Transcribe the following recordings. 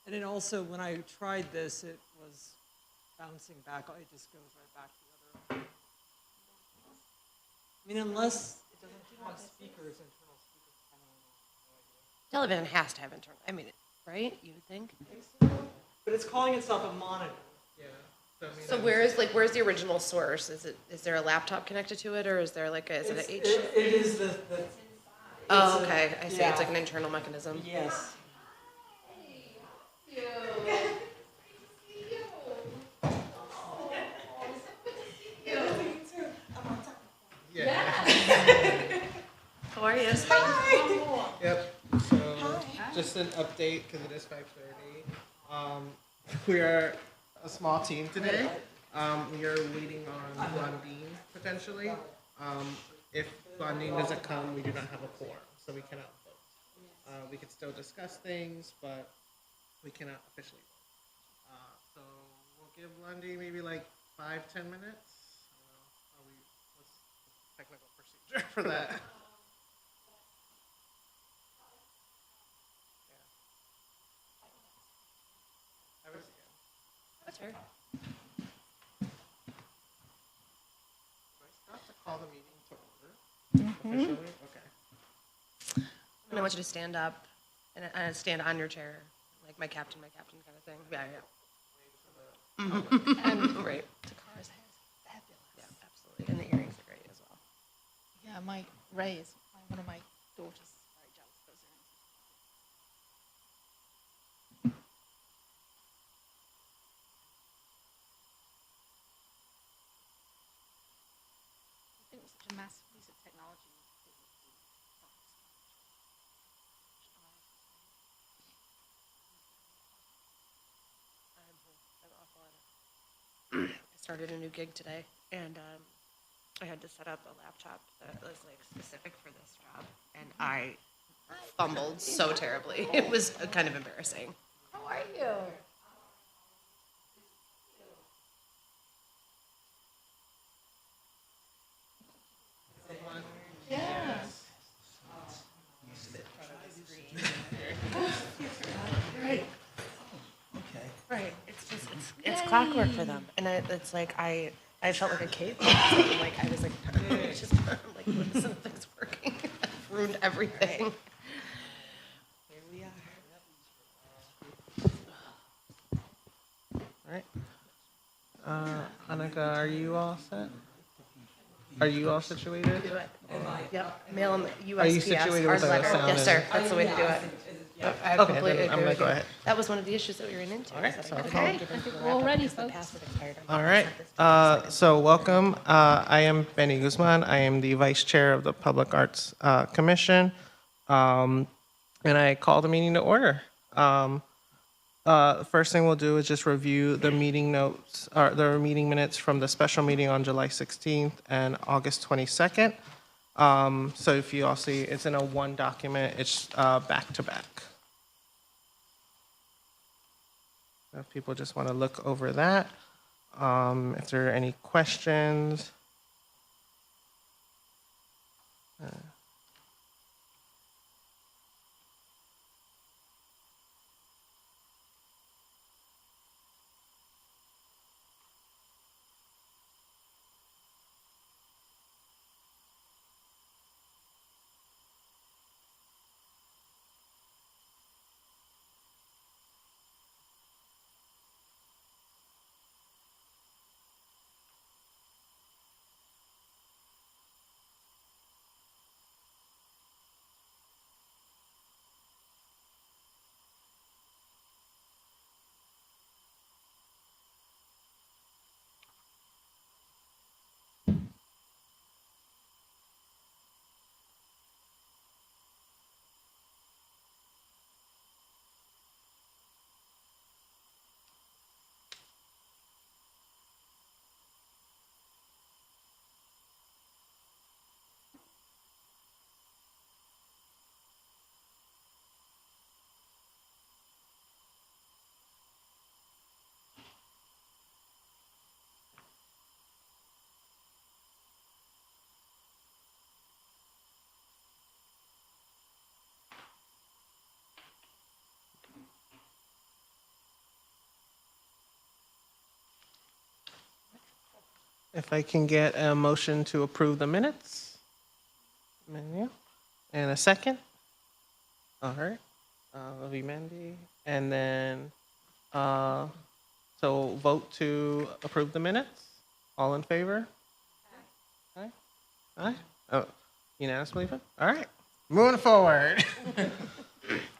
And then also, when I tried this, it was bouncing back. It just goes right back to the other. I mean, unless it doesn't have speakers, internal speakers. I don't know. Television has to have internal. I mean, right? You would think. But it's calling itself a monitor. Yeah. So where's the original source? Is there a laptop connected to it, or is there like is it a H? It is the. Oh, okay. I see. Yeah. It's like an internal mechanism. Yes. Yeah. How are you? Hi. Yep. So just an update because it is 5:30. We are a small team today. We are waiting on Blondine potentially. If Blondine doesn't come, we do not have a quorum, so we cannot vote. We can still discuss things, but we cannot officially vote. So we'll give Blondine maybe like 5-10 minutes. What's the technical procedure for that? That's her. Do I have to call the meeting to order officially? Okay. And I want you to stand up and stand on your chair, like my captain kind of thing. Yeah, yeah. Right. Takara's hair is fabulous. Yeah, absolutely. And the earrings are great as well. Yeah, Ray is one of my daughters is very jealous of those earrings. I think it was such a massive piece of technology. I started a new gig today, and I had to set up a laptop that was like specific for this job, and I fumbled so terribly. It was kind of embarrassing. How are you? Yeah. Right. It's clockwork for them, and it's like I felt like a cave. Like I was like, it's just like this thing's working. I've ruined everything. Here we are. All right. Annika, are you all set? Are you all situated? Do it. Yep. Mail them USPS. Are you situated with our the letter. sound Yes, sir. and- That's the way to do it. I Okay, completely then I'm agree gonna with go you. ahead. That was one of the issues that we ran into. All right, is that so I I'll couldn't call- give them I think the we're all laptop ready, because the folks. password expired. All right. So welcome. I am Benny Guzman. I am the Vice Chair of the Public Arts Commission, and I call the meeting to order. The first thing we'll do is just review the meeting notes, or the meeting minutes from the special meeting on July 16th and August 22nd. So if you all see, it's in a one document. It's back to back. If people just want to look over that, if there are any questions. If I can get a motion to approve the minutes. Menu. And a second. All right. Vimendi. And then, so vote to approve the minutes. All in favor? Aye. Aye. Oh, unanimously vote? All right. Moving forward.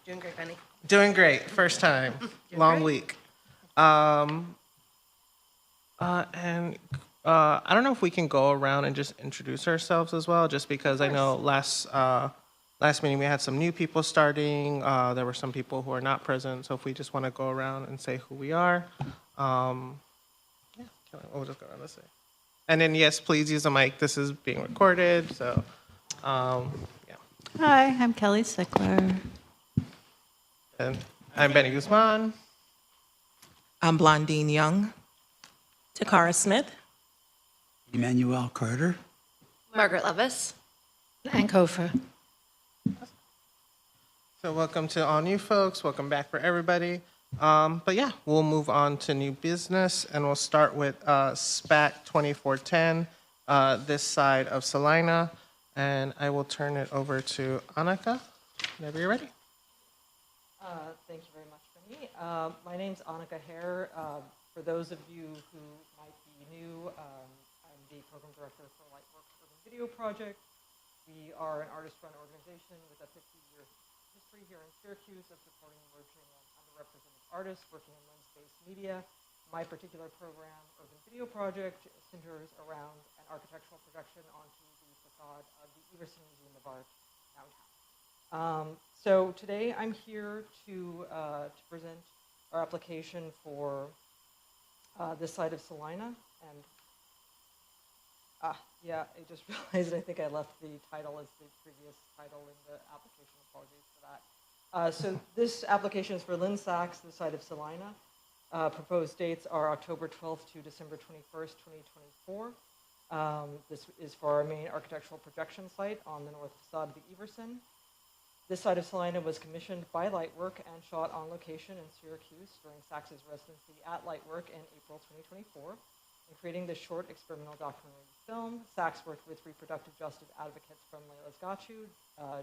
Doing great, Benny. Doing great. First time. Long week. And I don't know if we can go around and just introduce ourselves as well, just because I know last meeting we had some new people starting. There were some people who are not present, so if we just want to go around and say who we are, yeah, we'll just go around and say. And then yes, please use the mic. This is being recorded, so yeah. Hi, I'm Kelly Sickler. And I'm Benny Guzman. I'm Blondine Young. Takara Smith. Emmanuel Carter. Margaret Levis. And Kofa. So welcome to all new folks. Welcome back for everybody. But yeah, we'll move on to new business, and we'll start with SPAC 2410, this side of Salina, and I will turn it over to Annika whenever you're ready. Thank you very much, Benny. My name's Annika Hare. For those of you who might be new, I'm the program director for Lightworks Urban Video Project. We are an artist-run organization with a 50-year history here in Syracuse of supporting emerging and underrepresented artists working in lens-based media. My particular program, Urban Video Project, centers around an architectural projection onto the facade of the Everson Museum of Art downtown. So today I'm here to present our application for this side of Salina. And yeah, I just realized I think I left the title as the previous title in the application. Apologies for that. So this application is for Lynn Sachs, this side of Salina. Proposed dates are October 12th to December 21st, 2024. This is for our main architectural projection site on the north facade of the Everson. This side of Salina was commissioned by Lightwork and shot on location in Syracuse during Sachs's residency at Lightwork in April 2024. In creating this short experimental documentary film, Sachs worked with reproductive justice advocates from Layla Zgachu,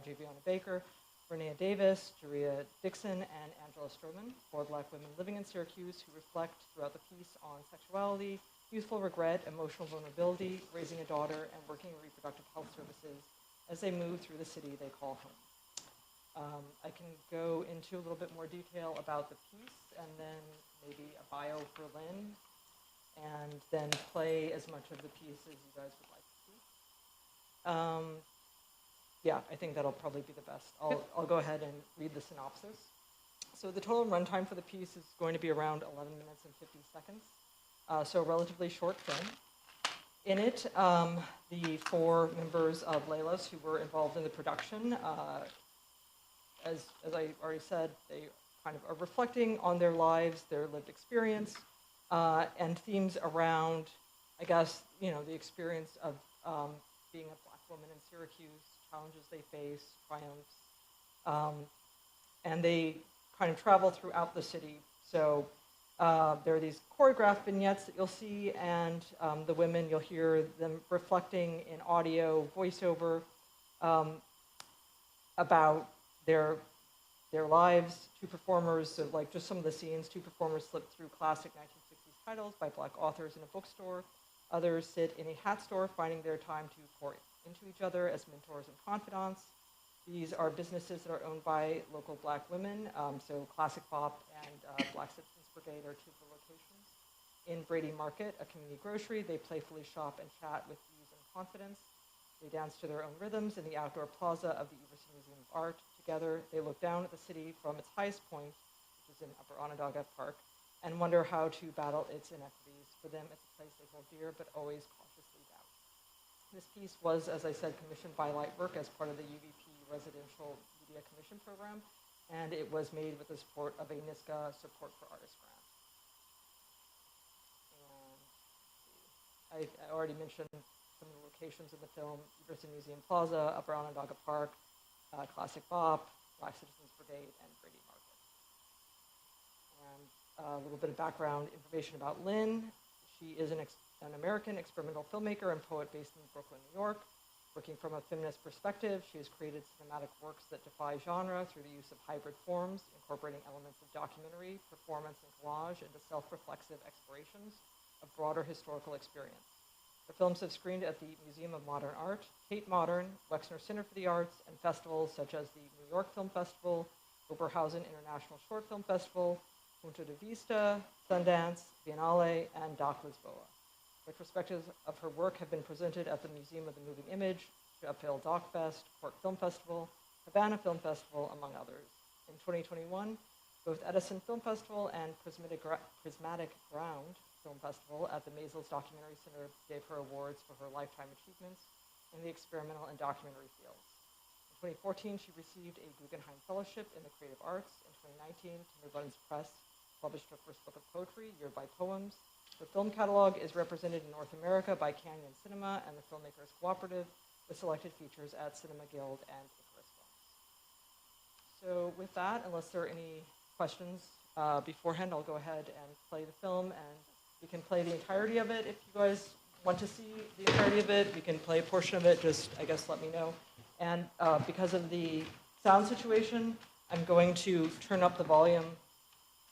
Javiana Baker, Renea Davis, Juria Dixon, and Angela Stroman, 4 Black women living in Syracuse who reflect throughout the piece on sexuality, youthful regret, emotional vulnerability, raising a daughter, and working in reproductive health services as they move through the city they call home. I can go into a little bit more detail about the piece and then maybe a bio for Lynn, and then play as much of the piece as you guys would like to see. Yeah, I think that'll probably be the best. I'll go ahead and read the synopsis. So the total runtime for the piece is going to be around 11 minutes and 50 seconds, so a relatively short film. In it, the 4 members of Layla's who were involved in the production, as I already said, they kind of are reflecting on their lives, their lived experience, and themes around, I guess, you know, the experience of being a Black woman in Syracuse, challenges they face, triumphs, and they kind of travel throughout the city. So there are these choreographed vignettes that you'll see, and the women, you'll hear them reflecting in audio, voiceover, about their lives. 2 performers, so like just some of the scenes, 2 performers slip through classic 1960s titles by Black authors in a bookstore. Others sit in a hat store, finding their time to pour into each other as mentors and confidants. These are businesses that are owned by local Black women, so Classic Bop and Black Citizens Brigade are 2 of the locations. In Brady Market, a community grocery, they playfully shop and chat with ease and confidence. They dance to their own rhythms in the outdoor plaza of the Everson Museum of Art. Together, they look down at the city from its highest point, which is in Upper Onondaga Park, and wonder how to battle its inequities. For them, it's a place they hold dear, but always cautiously doubt. This piece was, as I said, commissioned by Lightwork as part of the UVP Residential Media Commission Program, and it was made with the support of a NISCA Support for Artists grant. And I already mentioned some of the locations in the film: Everson Museum Plaza, Upper Onondaga Park, Classic Bop, Black Citizens Brigade, and Brady Market. And a little bit of background information about Lynn. She is an an American experimental filmmaker and poet based in Brooklyn, New York. Working from a feminist perspective, she has created cinematic works that defy genre through the use of hybrid forms, incorporating elements of documentary, performance, and collage into self-reflexive explorations of broader historical experience. The films have screened at the Museum of Modern Art, Tate Modern, Wexner Center for the Arts, and festivals such as the New York Film Festival, Oberhausen International Short Film Festival, Punta de Vista, Sundance, Biennale, and Doc Lisboa. Retrospectives of her work have been presented at the Museum of the Moving Image, Sheffield Doc Fest, Cork Film Festival, Havana Film Festival, among others. In 2021, both Edison Film Festival and Prismatic Ground Film Festival at the Maysles Documentary Center gave her awards for her lifetime achievements in the experimental and documentary fields. In 2014, she received a Guggenheim Fellowship in the Creative Arts. In 2019, Timberbuns Press published her first book of poetry, Year by Poems. The film catalog is represented in North America by Canyon Cinema and the Filmmakers Cooperative, with selected features at Cinema Guild and Icarus Films. So with that, unless there are any questions beforehand, I'll go ahead and play the film, and we can play the entirety of it if you guys want to see the entirety of it. We can play a portion of it, just, I guess, let me know. And because of the sound situation, I'm going to turn up the volume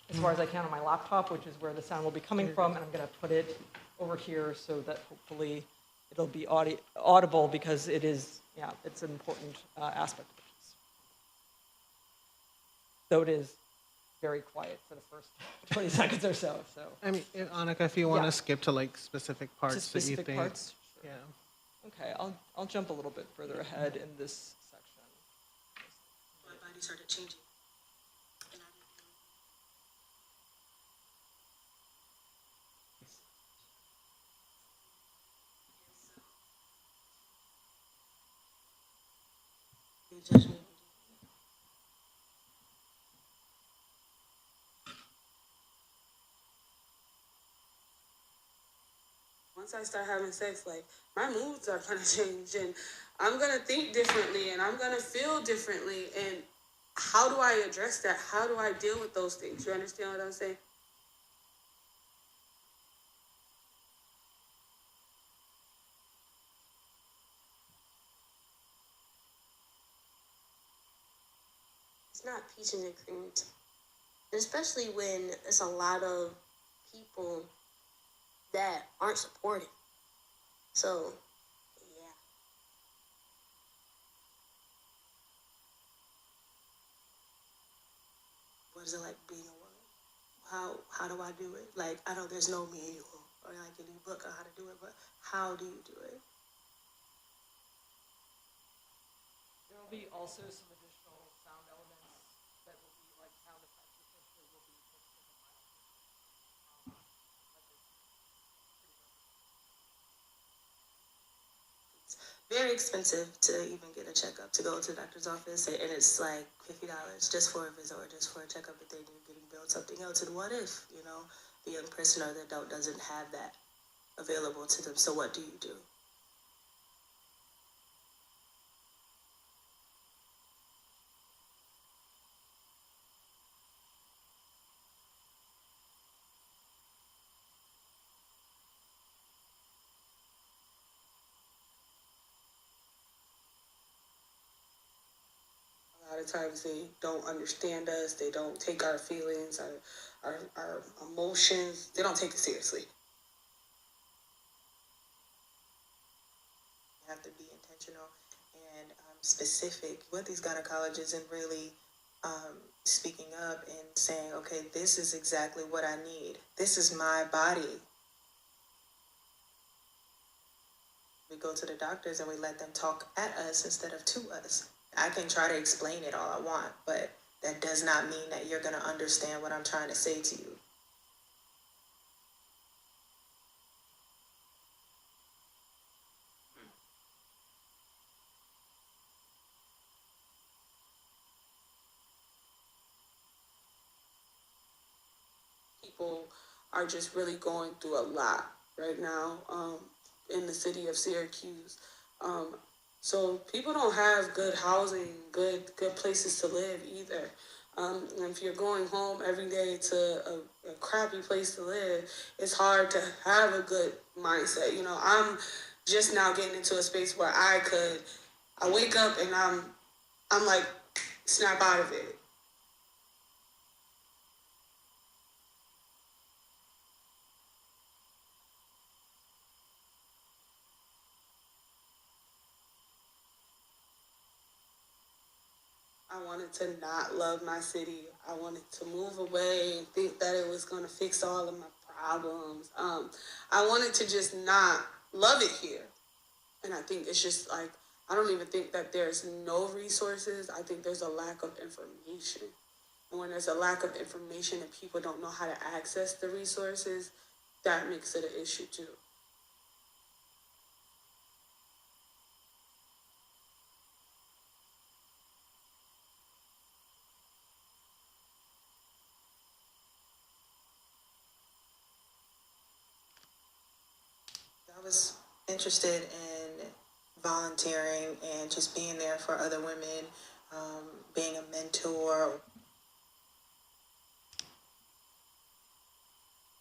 as far as I can on my laptop, which is where the sound will be coming from, and I'm going to put it over here so that hopefully it'll be audible, because it is, yeah, it's an important aspect of the piece. Though it is very quiet for the first 20 seconds or so. So I mean, Annika, if you want Yeah. to skip to like specific parts to specific that you think, parts. Sure. yeah. Okay, I'll jump a little bit further ahead in this section. My body started changing. And I didn't know. You judge me. Once I start having sex, like, my moods are gonna change, and I'm gonna think differently, and I'm gonna feel differently. And how do I address that? How do I deal with those things? You understand what I'm saying? It's not peaches and cream, especially when it's a lot of people that aren't supportive. So, yeah. What is it like being a woman? How do I do it? Like, I know there's no manual or like any book on how to do it, but how do you do it? There will be also some additional sound elements that will be like sound effects, essentially will be mixed in the final. Very expensive to even get a checkup, to go to the doctor's office, and it's like $50 just for a visit or just for a checkup, but then you're getting billed something else. And what if, the young person or the adult doesn't have that available to them? So what do you do? A lot of times they don't understand us. They don't take our feelings, our emotions. They don't take it seriously. You have to be intentional and specific with these gynecologists, and really speaking up and saying, okay, this is exactly what I need. This is my body. We go to the doctors and we let them talk at us instead of to us. I can try to explain it all I want, but that does not mean that you're going to understand what I'm trying to say to you. People are just really going through a lot right now in the city of Syracuse. So people don't have good housing, good places to live either. And if you're going home every day to a crappy place to live, it's hard to have a good mindset. You know, I'm just now getting into a space where I wake up and I'm like, snap out of it. I wanted to not love my city. I wanted to move away and think that it was going to fix all of my problems. I wanted to just not love it here. And I think it's just like, I don't even think that there's no resources. I think there's a lack of information. And when there's a lack of information and people don't know how to access the resources, that makes it an issue too. I was interested in volunteering and just being there for other women, being a mentor.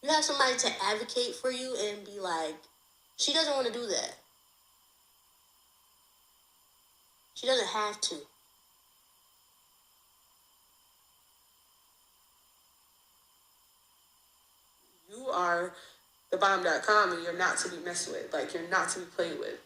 You have somebody to advocate for you and be like, she doesn't want to do that. She doesn't have to. You are the bomb.com and you're not to be messed with. Like, you're not to be played with.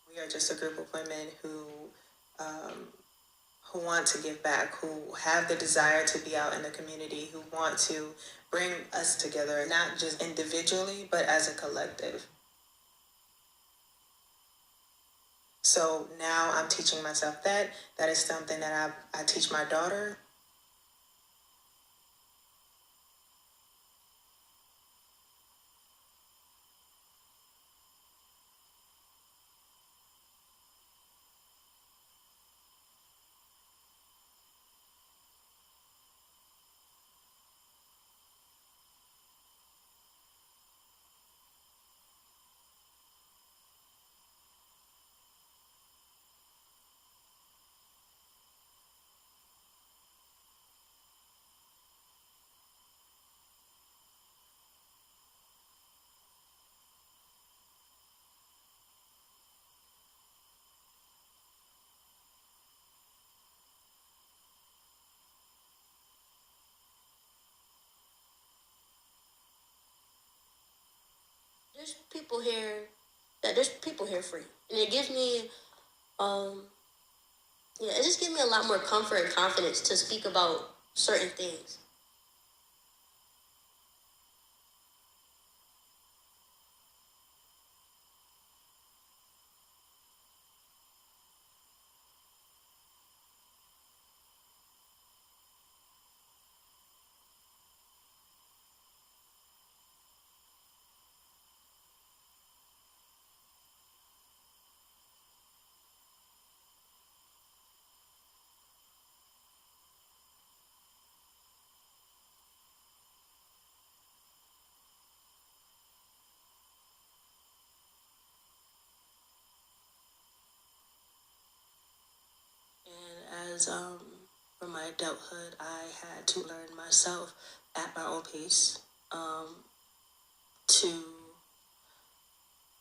We are just a group of women who want to give back, who have the desire to be out in the community, who want to bring us together, not just individually, but as a collective. So now I'm teaching myself that. That is something that I teach my daughter. There's people here for you. And it gives me, it just gives me a lot more comfort and confidence to speak about certain things. And as for my adulthood, I had to learn myself at my own pace, to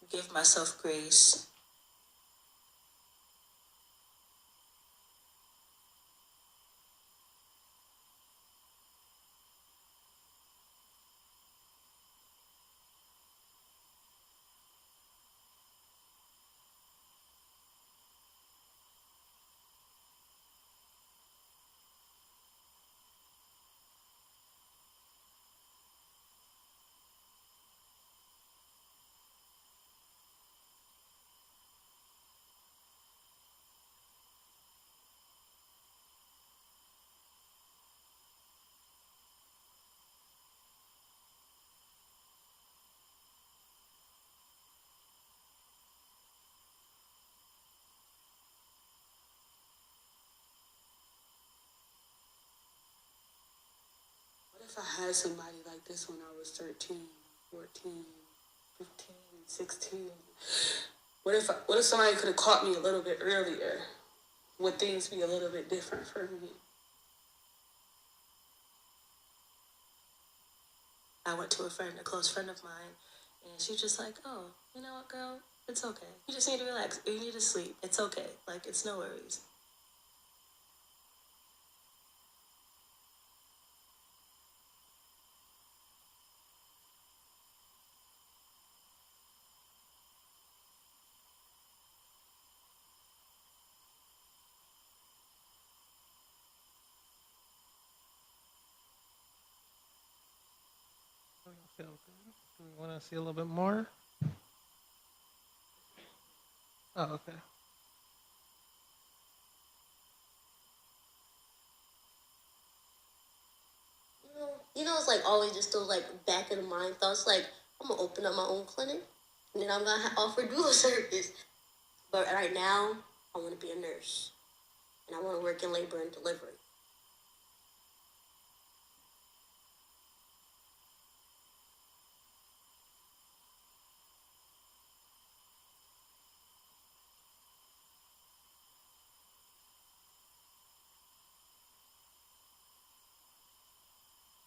give myself grace. if I had somebody like this when I was 13, 14, 15, 16? What if somebody could have caught me a little bit earlier? Would things be a little bit different for me? I went to a close friend of mine, and she was just like, "Oh, you know what, girl? It's okay. You just need to relax. You need to sleep. It's okay. Like, it's no worries." Feel good. Do we want to see a little bit more? Oh, okay. It's like always just those like back of the mind thoughts. Like, I'm gonna open up my own clinic, and then I'm gonna offer doula service. But right now, I want to be a nurse, and I want to work in labor and delivery.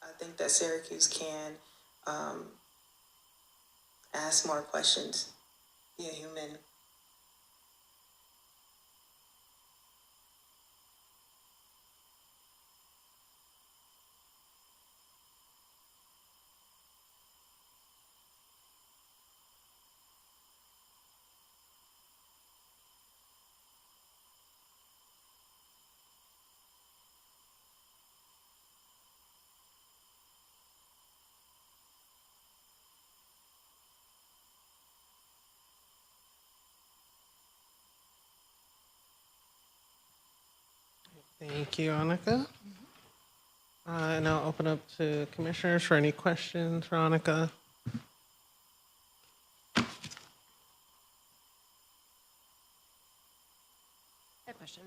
I think that Syracuse can ask more questions, be a human. Thank you, Annika. And I'll open up to commissioners for any questions for Annika. I have a question.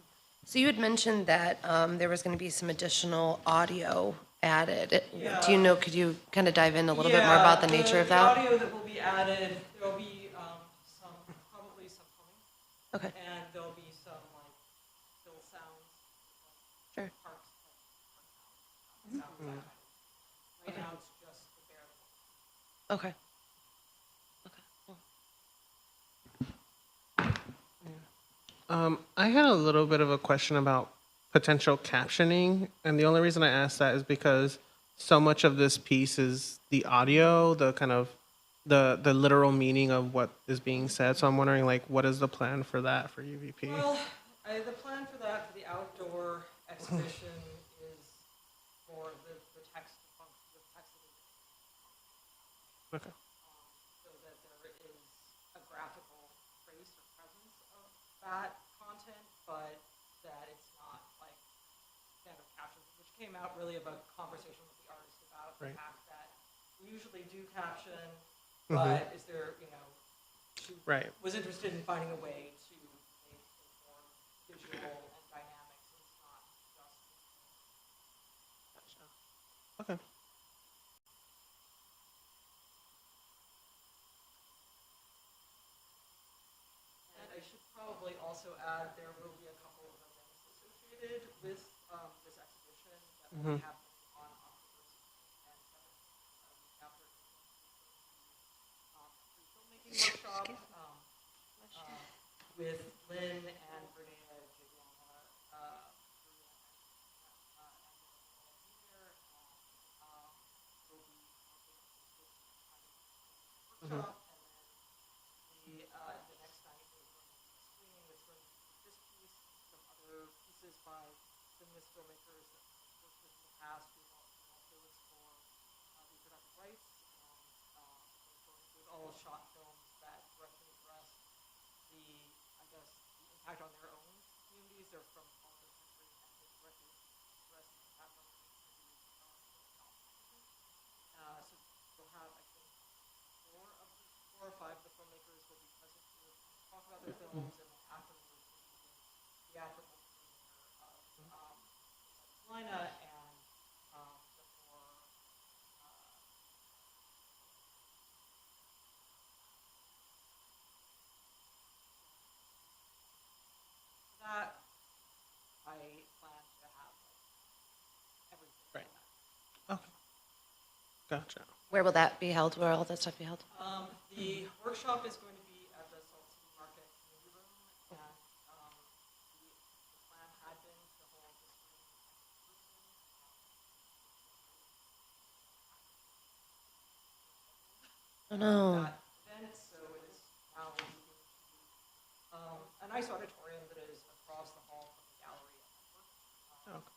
So you had mentioned that there was going to be some additional audio added. Do you know, could you kind of dive in a little bit more about the nature of that? The audio that will be added, there will be probably some humming. Okay. And there'll be some like still sounds. Sure. Parks, like, park sounds. Right now it's just the bare bones. Okay. I had a little bit of a question about potential captioning, and the only reason I asked that is because so much of this piece is the audio, the kind of the literal meaning of what is being said. So I'm wondering, like, what is the plan for that for UVP? Well, the plan for that, for the outdoor exhibition, is for the text to function, the text to be Okay. so that there is a graphical trace or presence of that content, but that it's not like standard captions, which came out really of a conversation with the artist about the Right. fact that we usually do caption, but is there, she Right. was interested in finding a way to make it more visual and dynamic, so it's not just. Okay. And I should probably also add there will be a couple of events associated with this exhibition that will be happening on October 16th and 17th, after the filmmaking workshop with Lynn and Renee Giuliana, will be workshop, and then the next night is going to be a screening that's going to be this piece, some other pieces by feminist filmmakers that we've worked with in the past who also explore reproductive rights, and it's going to include all shot films that directly address the, I guess, the impact on their own communities. They're from all over the country, and they directly address the impact on their own communities. So we'll have, I think, four or five of the filmmakers will be present here to talk about their films, and then afterwards will be the theatrical premiere of Lina and the more Gotcha. Where will that be held? Where will all that stuff be held? The workshop is going to be at the Salt City Market Community Room, and the plan had been to hold the Oh no. that event, so it is now moving to a nice auditorium that is across the hall from the gallery at Network.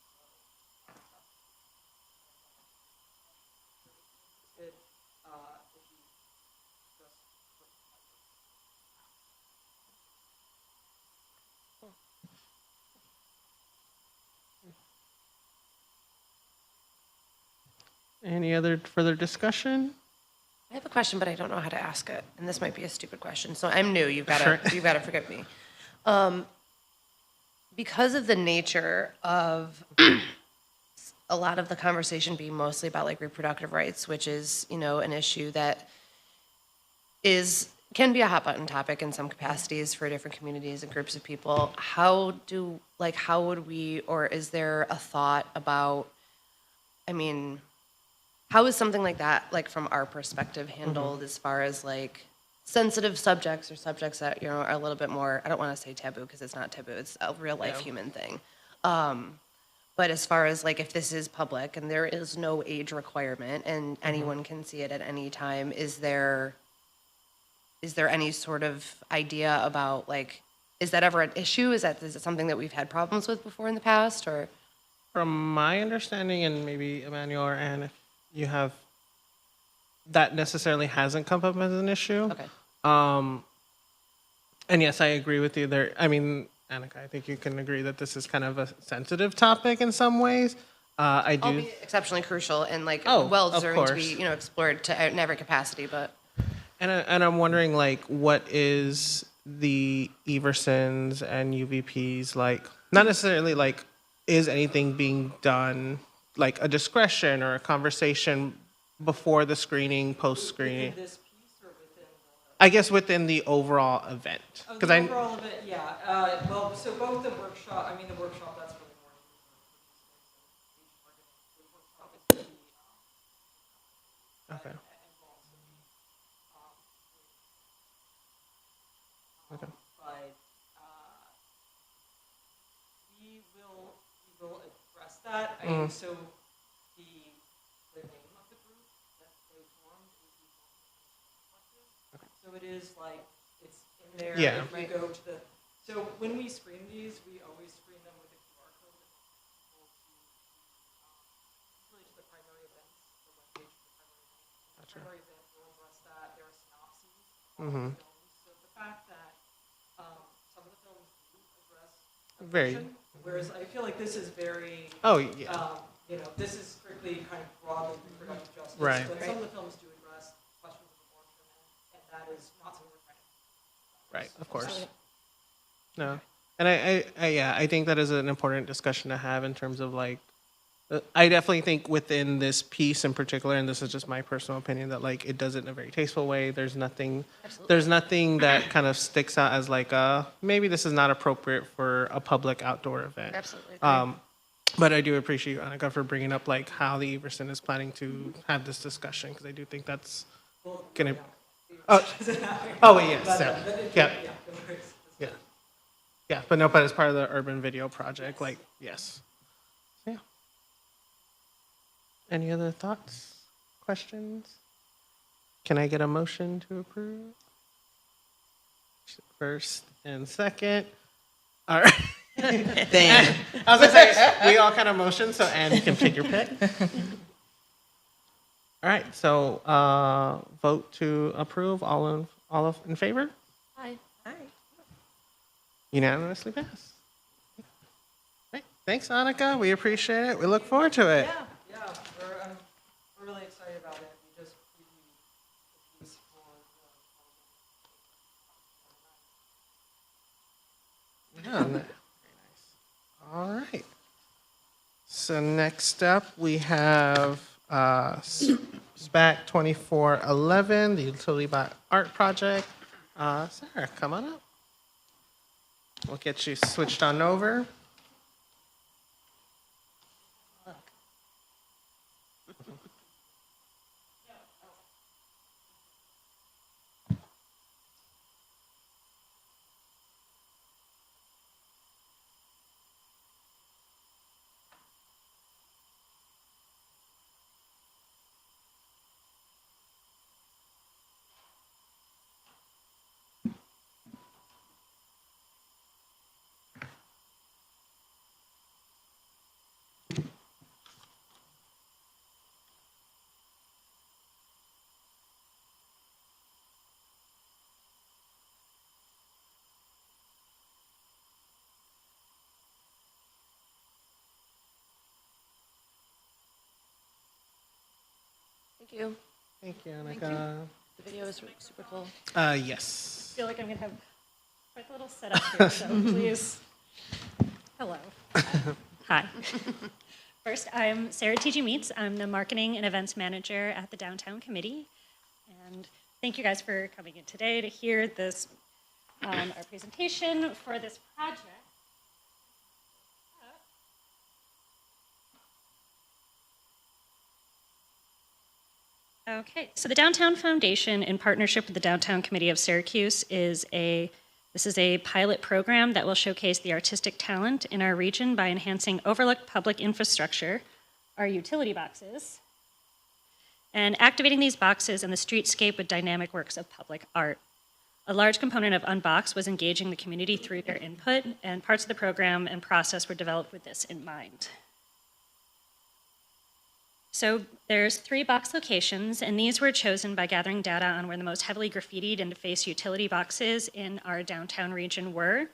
It, if you just Any other further discussion? I have a question, but I don't know how to ask it, and this might be a stupid question. So I'm new. You've got to Sure. you've got to forgive me. Because of the nature of a lot of the conversation being mostly about like reproductive rights, which is, you know, an issue that can be a hot button topic in some capacities for different communities and groups of people. How would we, or is there a thought about, I mean, how is something like that, like from our perspective, handled as far as like sensitive subjects or subjects that, you know, are a little bit more, I don't want to say taboo because it's not taboo, it's a real life human thing. But as far as like if this is public and there is no age requirement and anyone can see it at any time, is there any sort of idea about like, is that ever an issue? Is it something that we've had problems with before in the past, or? From my understanding, and maybe Emmanuel or Anne, if you have, that necessarily hasn't come up as an issue. Okay. And yes, I agree with you there. I mean, Annika, I think you can agree that this is kind of a sensitive topic in some ways. I do. Albeit exceptionally crucial and like Oh, well of deserving to be, course. you know, explored in every capacity, but. And I'm wondering, like, what is the Eversons and UVPs like? Not necessarily like, is anything being done, like a discretion or a conversation before the screening, post screening? within this piece or within I guess within the overall event, the because I overall of it, yeah. Well, so both the workshop, I mean, the workshop, that's really more the workshop is going to be okay. Okay. But we will address that. So the name of the group that they formed is the Collective. So it is like it's in there. Yeah. If you go to the so when we screen these, we always screen them with a QR code that will usually to the primary events, the webpage for the primary events. The primary event will address that. There are synopses of all the films. So the fact that some of the films do address Very. abortion, whereas I feel like this is very, Oh yeah. you know, this is strictly kind of broadly reproductive justice. Right. But some of the films do address questions of abortion, and that is not something we're trying to. Right. Of course. No. And I think that is an important discussion to have in terms of like, I definitely think within this piece in particular, and this is just my personal opinion, that like it does it in a very tasteful way. There's nothing that kind of sticks out as like maybe this is not appropriate for a public outdoor event. Absolutely. But I do appreciate you, Annika, for bringing up like how the Everson is planning to have this discussion, because I do think that's gonna. Oh wait, yes, yeah. Yeah, but no, but as part of the urban video project, like, yes. Yeah. Any other thoughts, questions? Can I get a motion to approve? First and second. All right. Dan. I was gonna say, we all kind of motion, so Anne, you can pick your pick. All right, so vote to approve, all in favor? Hi. Unanimously passed. Right. Thanks, Annika. We appreciate it. We look forward to it. Yeah, we're really excited about it. We just previewed the piece for Yeah, very nice. All right. So next up, we have SPAC 2411, the Utility by Art Project. Sarah, come on up. We'll get you switched on over. Thank you. Thank you, Annika. The video is super cool. Yes. I feel like I'm going to have quite a little setup here, so please. Hello. Hi. First, I'm Sarah T.G. Meets. I'm the Marketing and Events Manager at the Downtown Committee. And thank you guys for coming in today to hear this, our presentation for this project. Okay, so the Downtown Foundation, in partnership with the Downtown Committee of Syracuse, is a pilot program that will showcase the artistic talent in our region by enhancing overlooked public infrastructure, our utility boxes, and activating these boxes in the streetscape with dynamic works of public art. A large component of Unbox was engaging the community through their input, and parts of the program and process were developed with this in mind. So there's 3 box locations, and these were chosen by gathering data on where the most heavily graffitied and defaced utility boxes in our downtown region were,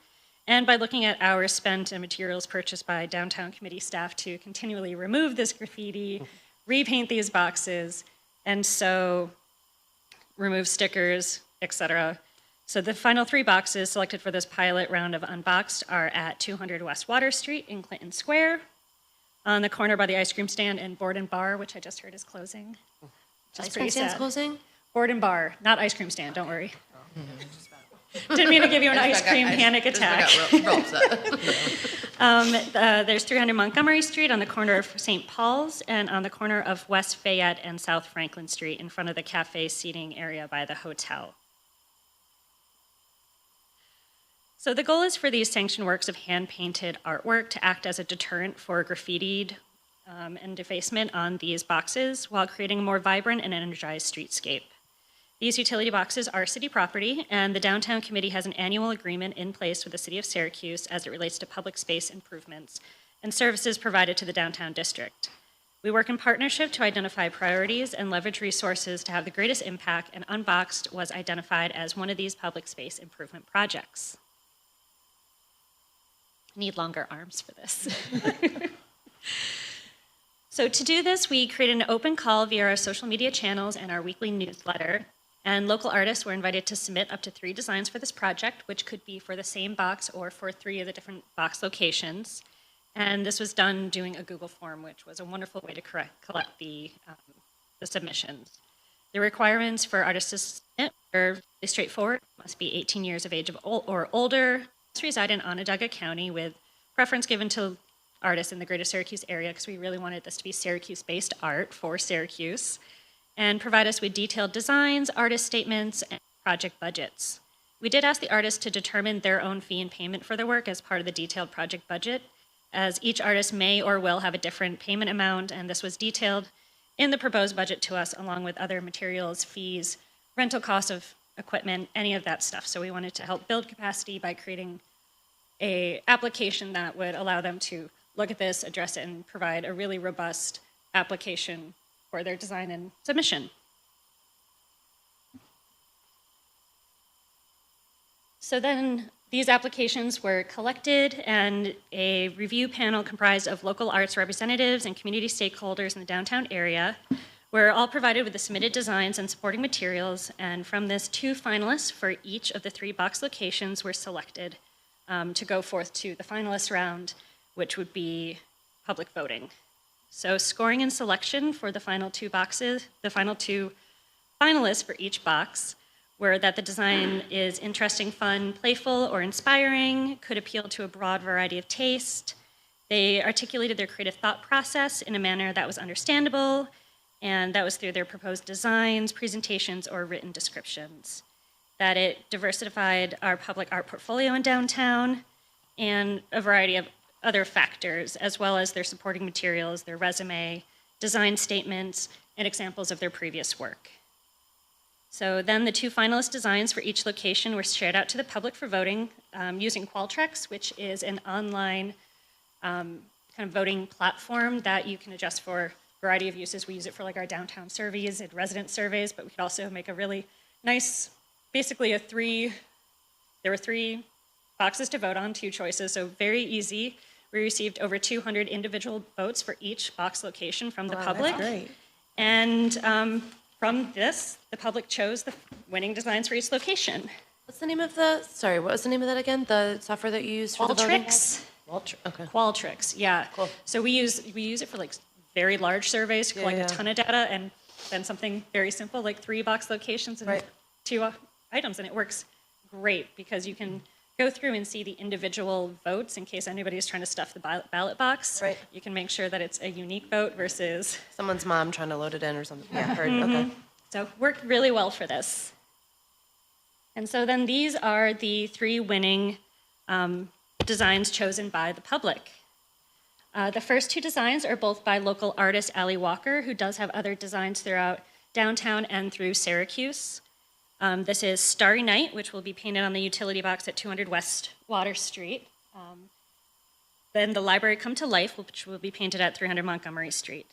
and by looking at hours spent and materials purchased by downtown committee staff to continually remove this graffiti, repaint these boxes, and so remove stickers, etc. So the final 3 boxes selected for this pilot round of Unboxed are at 200 West Water Street in Clinton Square, on the corner by the ice cream stand and Board and Bar, which I just heard is closing. Ice cream stand's closing? Board and Bar, not ice cream stand, don't worry. Didn't mean to give you an ice cream panic attack. There's 300 Montgomery Street on the corner of St. Paul's and on the corner of West Fayette and South Franklin Street in front of the cafe seating area by the hotel. So the goal is for these sanctioned works of hand-painted artwork to act as a deterrent for graffitied and defacement on these boxes while creating a more vibrant and energized streetscape. These utility boxes are city property, and the Downtown Committee has an annual agreement in place with the City of Syracuse as it relates to public space improvements and services provided to the downtown district. We work in partnership to identify priorities and leverage resources to have the greatest impact, and Unboxed was identified as one of these public space improvement projects. Need longer arms for this. So to do this, we created an open call via our social media channels and our weekly newsletter. And local artists were invited to submit up to 3 designs for this project, which could be for the same box or for 3 of the different box locations. And this was done doing a Google form, which was a wonderful way to collect the submissions. The requirements for artists to submit are really straightforward. Must be 18 years of age or older, must reside in Onondaga County, with preference given to artists in the greater Syracuse area because we really wanted this to be Syracuse-based art for Syracuse, and provide us with detailed designs, artist statements, and project budgets. We did ask the artists to determine their own fee and payment for their work as part of the detailed project budget, as each artist may or will have a different payment amount, and this was detailed in the proposed budget to us, along with other materials, fees, rental costs of equipment, any of that stuff. So we wanted to help build capacity by creating an application that would allow them to look at this, address it, and provide a really robust application for their design and submission. So then these applications were collected, and a review panel comprised of local arts representatives and community stakeholders in the downtown area were all provided with the submitted designs and supporting materials, and from this 2 finalists for each of the 3 box locations were selected to go forth to the finalist round, which would be public voting. So scoring and selection for the final 2 boxes, the final 2 finalists for each box, were that the design is interesting, fun, playful, or inspiring, could appeal to a broad variety of taste. They articulated their creative thought process in a manner that was understandable, and that was through their proposed designs, presentations, or written descriptions. That it diversified our public art portfolio in downtown, and a variety of other factors, as well as their supporting materials, their resume, design statements, and examples of their previous work. So then the 2 finalist designs for each location were shared out to the public for voting using Qualtrics, which is an online kind of voting platform that you can adjust for a variety of uses. We use it for like our downtown surveys and resident surveys, but we could also make a really nice, basically there were 3 boxes to vote on, 2 choices, so very easy. We received over 200 individual votes for each box location from the public. That's great. And from this, the public chose the winning designs for each location. What's the name of the, sorry, what was the name of that again? The software that you use for the voting? Qualtrics. Okay. Qualtrics, yeah. Cool. So we use it for like very large surveys to collect yeah. a ton of data, and then something very simple like 3 box locations and Right. 2 items, and it works great because you can go through and see the individual votes in case anybody is trying to stuff the ballot box. Right. You can make sure that it's a unique vote versus. Someone's mom trying to load it in or something. Yeah, heard, okay. So worked really well for this. And so then these are the 3 winning designs chosen by the public. The first 2 designs are both by local artist Allie Walker, who does have other designs throughout downtown and through Syracuse. This is Starry Night, which will be painted on the utility box at 200 West Water Street. Then the Library Come to Life, which will be painted at 300 Montgomery Street.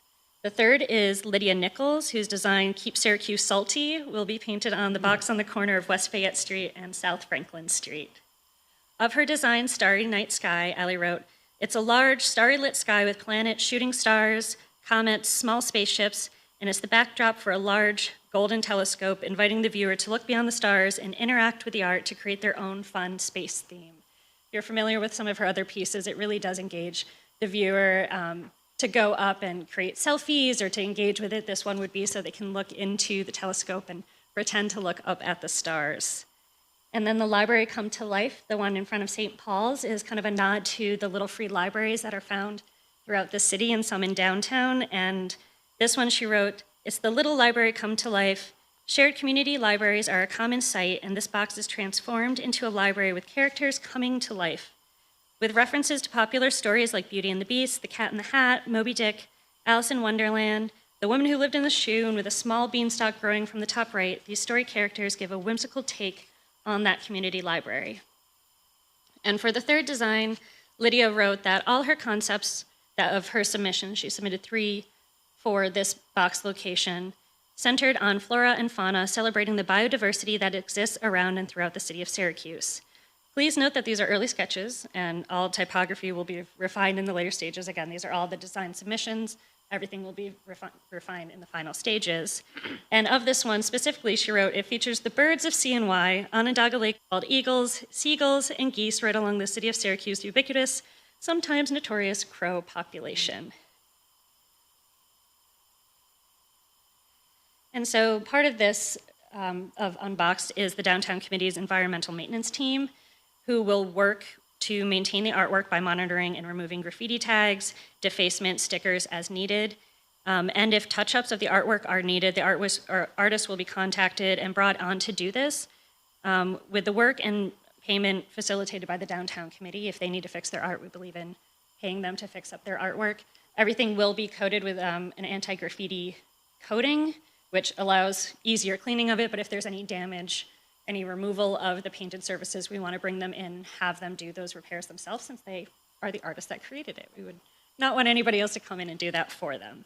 The third is Lydia Nichols, whose design Keep Syracuse Salty will be painted on the box on the corner of West Fayette Street and South Franklin Street. Of her design, Starry Night Sky, Allie wrote, "It's a large, starry-lit sky with planets, shooting stars, comets, small spaceships, and it's the backdrop for a large golden telescope inviting the viewer to look beyond the stars and interact with the art to create their own fun space theme." If you're familiar with some of her other pieces, it really does engage the viewer to go up and create selfies or to engage with it. This one would be so they can look into the telescope and pretend to look up at the stars. And then the Library Come to Life, the one in front of St. Paul's, is kind of a nod to the little free libraries that are found throughout the city and some in downtown. And this one she wrote, "It's the little library come to life. Shared community libraries are a common sight, and this box is transformed into a library with characters coming to life. With references to popular stories like Beauty and the Beast, The Cat in the Hat, Moby Dick, Alice in Wonderland, The Woman Who Lived in the Shoe, and with a small beanstalk growing from the top right, these story characters give a whimsical take on that community library." And for the third design, Lydia wrote that all her concepts of her submission, she submitted 3 for this box location, centered on flora and fauna, celebrating the biodiversity that exists around and throughout the city of Syracuse. Please note that these are early sketches, and all typography will be refined in the later stages. Again, these are all the design submissions. Everything will be refined in the final stages. And of this one specifically, she wrote, "It features the birds of CNY, Onondaga Lake, called eagles, seagulls, and geese right along the city of Syracuse ubiquitous, sometimes notorious crow population." And so part of this, of Unboxed, is the Downtown Committee's environmental maintenance team, who will work to maintain the artwork by monitoring and removing graffiti tags, defacement, stickers as needed. And if touch-ups of the artwork are needed, the artist will be contacted and brought on to do this, with the work and payment facilitated by the Downtown Committee. If they need to fix their art, we believe in paying them to fix up their artwork. Everything will be coated with an anti-graffiti coating, which allows easier cleaning of it, but if there's any damage, any removal of the painted surfaces, we want to bring them in, have them do those repairs themselves since they are the artists that created it. We would not want anybody else to come in and do that for them.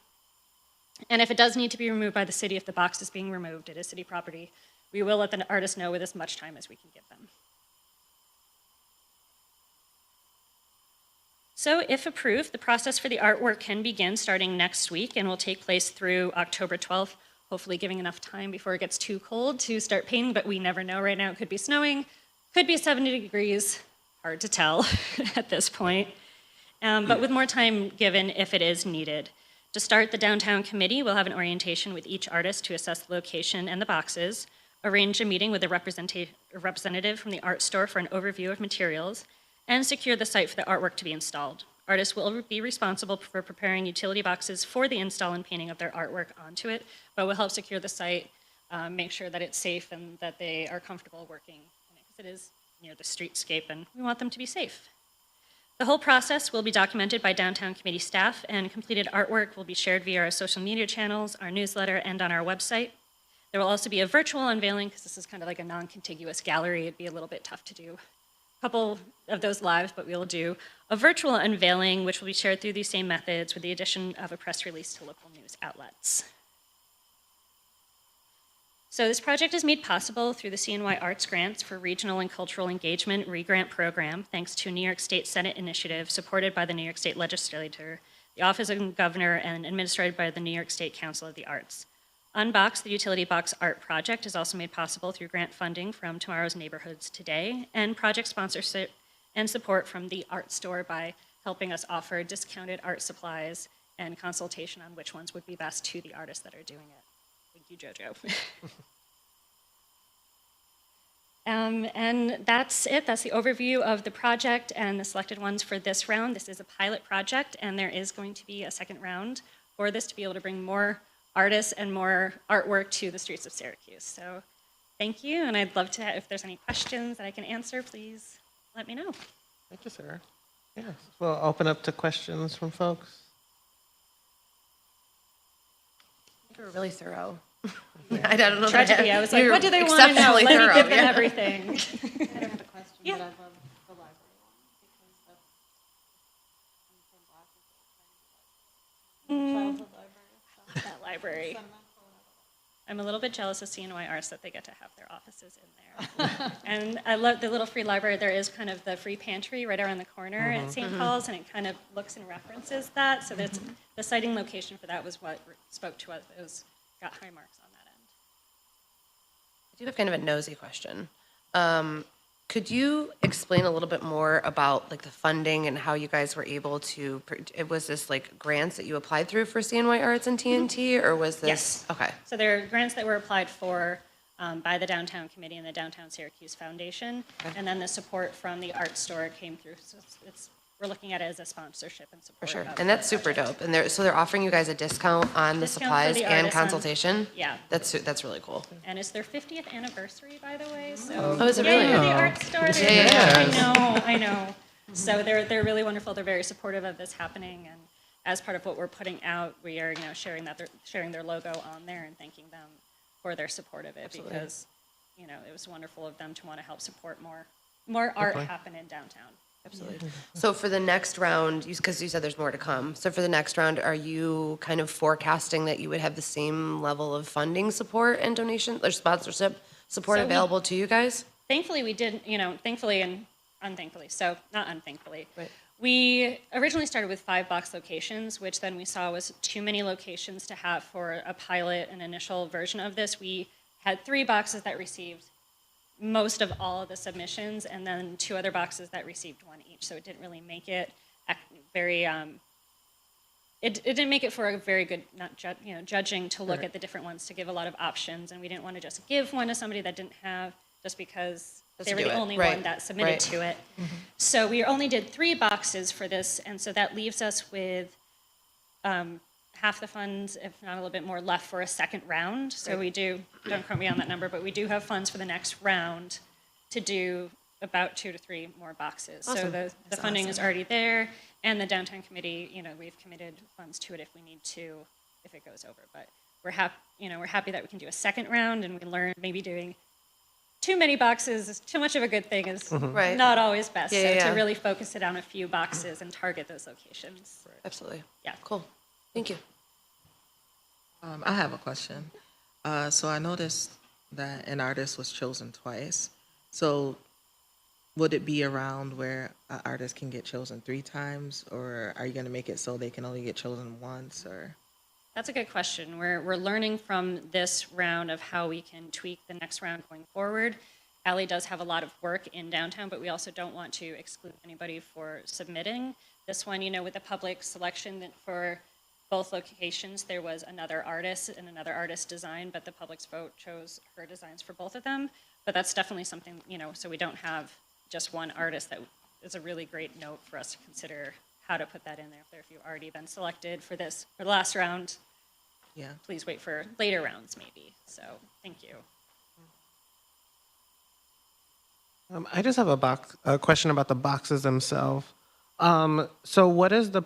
And if it does need to be removed by the city, if the box is being removed, it is city property, we will let the artist know with as much time as we can give them. So if approved, the process for the artwork can begin starting next week and will take place through October 12th, hopefully giving enough time before it gets too cold to start painting, but we never know right now. It could be snowing, could be 70 degrees, hard to tell at this point, but with more time given if it is needed. To start, the Downtown Committee will have an orientation with each artist to assess the location and the boxes, arrange a meeting with a representative from the art store for an overview of materials, and secure the site for the artwork to be installed. Artists will be responsible for preparing utility boxes for the install and painting of their artwork onto it, but will help secure the site, make sure that it's safe and that they are comfortable working in it, because it is near the streetscape and we want them to be safe. The whole process will be documented by Downtown Committee staff, and completed artwork will be shared via our social media channels, our newsletter, and on our website. There will also be a virtual unveiling, because this is kind of like a non-contiguous gallery. It'd be a little bit tough to do a couple of those live, but we'll do a virtual unveiling, which will be shared through these same methods with the addition of a press release to local news outlets. So this project is made possible through the CNY Arts Grants for Regional and Cultural Engagement Re-Grant Program, thanks to a New York State Senate initiative supported by the New York State Legislature the Office of the Governor, and administered by the New York State Council of the Arts. Unbox, the Utility Box Art Project, is also made possible through grant funding from Tomorrow's Neighborhoods Today and project sponsorship and support from the Art Store by helping us offer discounted art supplies and consultation on which ones would be best to the artists that are doing it. Thank you, JoJo. And that's it. That's the overview of the project and the selected ones for this round. This is a pilot project, and there is going to be a second round for this to be able to bring more artists and more artwork to the streets of Syracuse. So thank you, and I'd love to, if there's any questions that I can answer, please let me know. Thank you, Sarah. Yes, we'll open up to questions from folks. You were really thorough. I don't know. Tragedy. I was like, what do they want to know? Let me give them everything. I don't have a question, Yeah. but I love the library one because that's childhood library. So That library. I'm a little bit jealous of CNY Arts that they get to have their offices in there. And I love the little free library. There is kind of the free pantry right around the corner at St. Paul's, and it kind of looks and references that. So that's the siting location for that was what spoke to us. It was got high marks on that end. I do have kind of a nosy question. Could you explain a little bit more about like the funding and how you guys were able to, was this like grants that you applied through for CNY Arts and TNT, or was this? Yes. Okay. So there are grants that were applied for by the Downtown Committee and the Downtown Syracuse Foundation, and then the support from the art store came through. So we're looking at it as a sponsorship and support. For sure. of And that's the super project. dope. And so they're offering you guys a discount on the Discount for supplies the and artists on- consultation? Yeah. That's really cool. And it's their 50th anniversary, by the way. So Oh, is it yay really? for the art store. Yeah. I know. So they're really wonderful. They're very supportive of this happening, and as part of what we're putting out, we are sharing that they're sharing their logo on there and thanking them for their support of it because it was wonderful of them to want to help support more art happen in downtown. Absolutely. So for the next round, because you said there's more to come, so for the next round, are you kind of forecasting that you would have the same level of funding support and donation or sponsorship support So available to you guys? Thankfully, we did, thankfully and unthankfully, so not unthankfully. Right. We originally started with 5 box locations, which then we saw was too many locations to have for a pilot, an initial version of this. We had 3 boxes that received most of all of the submissions, and then 2 other boxes that received 1 each. So it didn't really make it very, it didn't make it for a very good, judging to look at the different ones to give a lot of options. And we didn't want to just give one to somebody that didn't have, just because they were the only one that submitted to it. So we only did 3 boxes for this, and so that leaves us with half the funds, if not a little bit more, left for a second round. So we don't quote me on that number, but we do have funds for the next round to do about 2 to 3 more boxes. Awesome. So the funding is already there, and the downtown committee, we've committed funds to it if we need to, if it goes over. But we're happy that we can do a second round, and we learned maybe doing too many boxes is too much of a good thing is not always best. So to really focus it on a few boxes and target those locations. Absolutely. Yeah. Cool. Thank you. I have a question. So I noticed that an artist was chosen twice. So would it be around where an artist can get chosen 3 times, or are you going to make it so they can only get chosen once, or? That's a good question. We're learning from this round of how we can tweak the next round going forward. Ally does have a lot of work in downtown, but we also don't want to exclude anybody for submitting. This one, with the public selection that for both locations, there was another artist and another artist design, but the public's vote chose her designs for both of them. But that's definitely something, so we don't have just one artist. That is a really great note for us to consider how to put that in there. If you've already been selected for the last round, please wait for later rounds maybe. So thank you. I just have a question about the boxes themselves. So what is the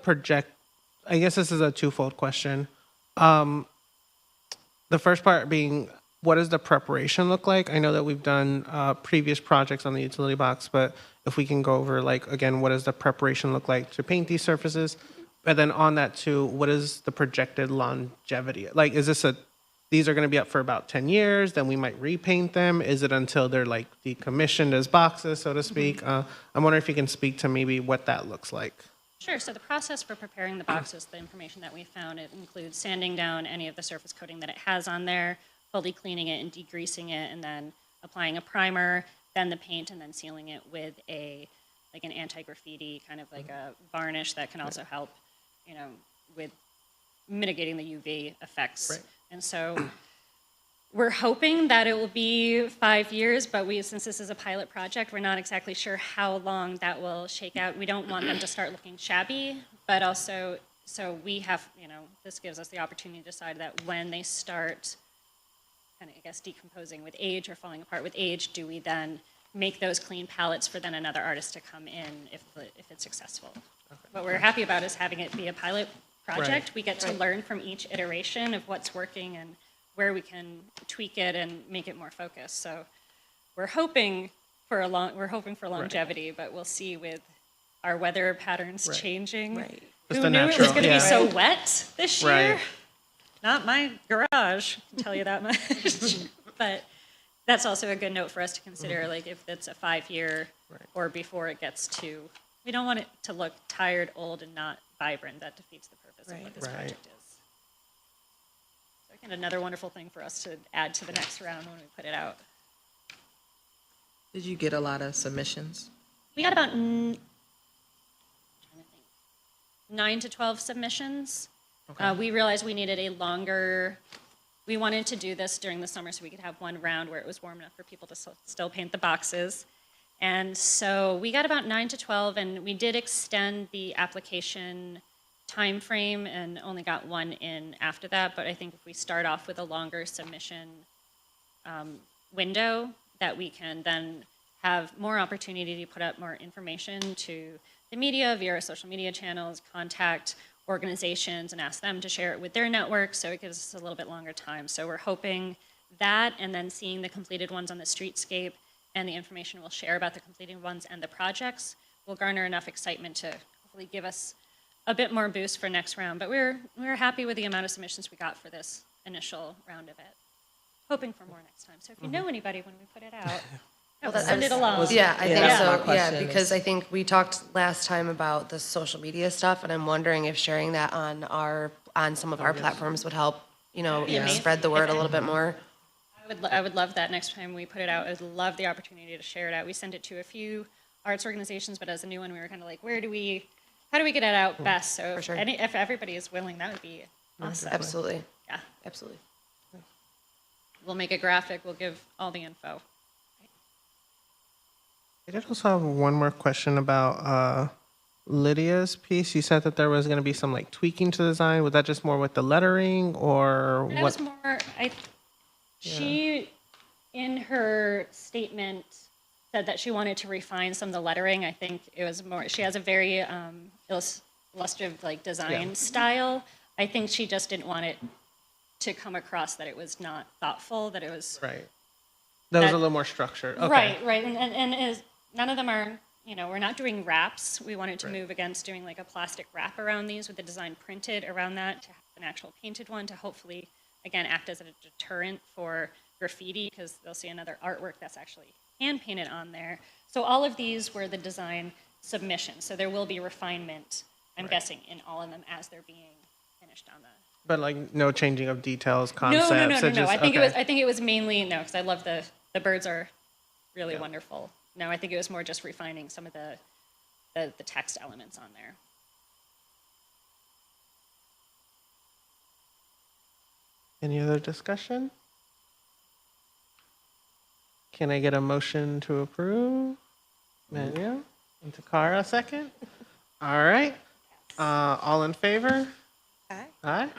I guess this is a twofold question. The first part being, what does the preparation look like? I know that we've done previous projects on the utility box, but if we can go over, again, what does the preparation look like to paint these surfaces? And then on that too, what is the projected longevity? Is this these are going to be up for about 10 years, then we might repaint them? Is it until they're decommissioned as boxes, so to speak? I'm wondering if you can speak to maybe what that looks like. Sure. So the process for preparing the boxes, the information that we found, it includes sanding down any of the surface coating that it has on there, fully cleaning it and degreasing it, and then applying a primer, then the paint, and then sealing it with like an anti-graffiti, kind of like a varnish that can also help, with mitigating the UV effects. Right. And so we're hoping that it will be 5 years, but since this is a pilot project, we're not exactly sure how long that will shake out. We don't want them to start looking shabby, but also, so we have, this gives us the opportunity to decide that when they start kind of, I guess, decomposing with age or falling apart with age, do we then make those clean palettes for then another artist to come in if it's successful? Okay. What we're happy about is having it be a pilot project. Right. We get to learn from each iteration of what's working and where we can tweak it and make it more focused. So we're hoping for longevity, but we'll see with our weather patterns changing. Right. Just Who a knew it was natural, going to yeah. be so wet this year? Right. Not my garage, I can tell you that much. But that's also a good note for us to consider, like if it's a 5-year or before it gets to, we don't want it to look tired, old, and not vibrant. That defeats the purpose of what this project is. So again, another wonderful thing for us to add to the next round when we put it out. Did you get a lot of submissions? We got about 9 to 12 submissions. Okay. We realized we needed we wanted to do this during the summer so we could have one round where it was warm enough for people to still paint the boxes. And so we got about 9 to 12, and we did extend the application time frame and only got one in after that. But I think if we start off with a longer submission window, that we can then have more opportunity to put up more information to the media via our social media channels, contact organizations and ask them to share it with their network, so it gives us a little bit longer time. So we're hoping that, and then seeing the completed ones on the streetscape and the information we'll share about the completed ones and the projects will garner enough excitement to hopefully give us a bit more boost for next round. But we're happy with the amount of submissions we got for this initial round of it. Hoping for more next time. So if you know anybody when we put it out, send it along. Yeah, I think that's my so. question Yeah, is- because I think we talked last time about the social media stuff, and I'm wondering if sharing that on some of our platforms would help, amazing. spread the word a little bit more. I would love that next time we put it out. I would love the opportunity to share it out. We sent it to a few arts organizations, but as a new one, we were kind of like, how do we get it out best? So sure. if everybody is willing, that would be awesome. Absolutely. Yeah. Absolutely. We'll make a graphic. We'll give all the info. I did also have one more question about Lydia's piece. You said that there was going to be some like tweaking to the design. Was that just more with the lettering or That what? was more, she, in her statement, said that she wanted to refine some of the lettering. I think it was more, she has a very illustrative design style. I think she just didn't want it to come across that it was not thoughtful, that it was... Right. That was that- a little more structured. Okay. Right. And none of them are, we're not doing wraps. We wanted to move against doing like a plastic wrap around these with the design printed around that to have an actual painted one to hopefully, again, act as a deterrent for graffiti because they'll see another artwork that's actually hand painted on there. So all of these were the design submissions. So there will be refinement, I'm guessing, in all of them as they're being finished on the... But like no changing of details, concepts. No. it just- I think okay. it was mainly because I love the birds are really wonderful. No, I think it was more just refining some of the text elements on there. Any other discussion? Can I get a motion to approve? Manuel and Takara, second. All right. All in favor? Aye. Aye.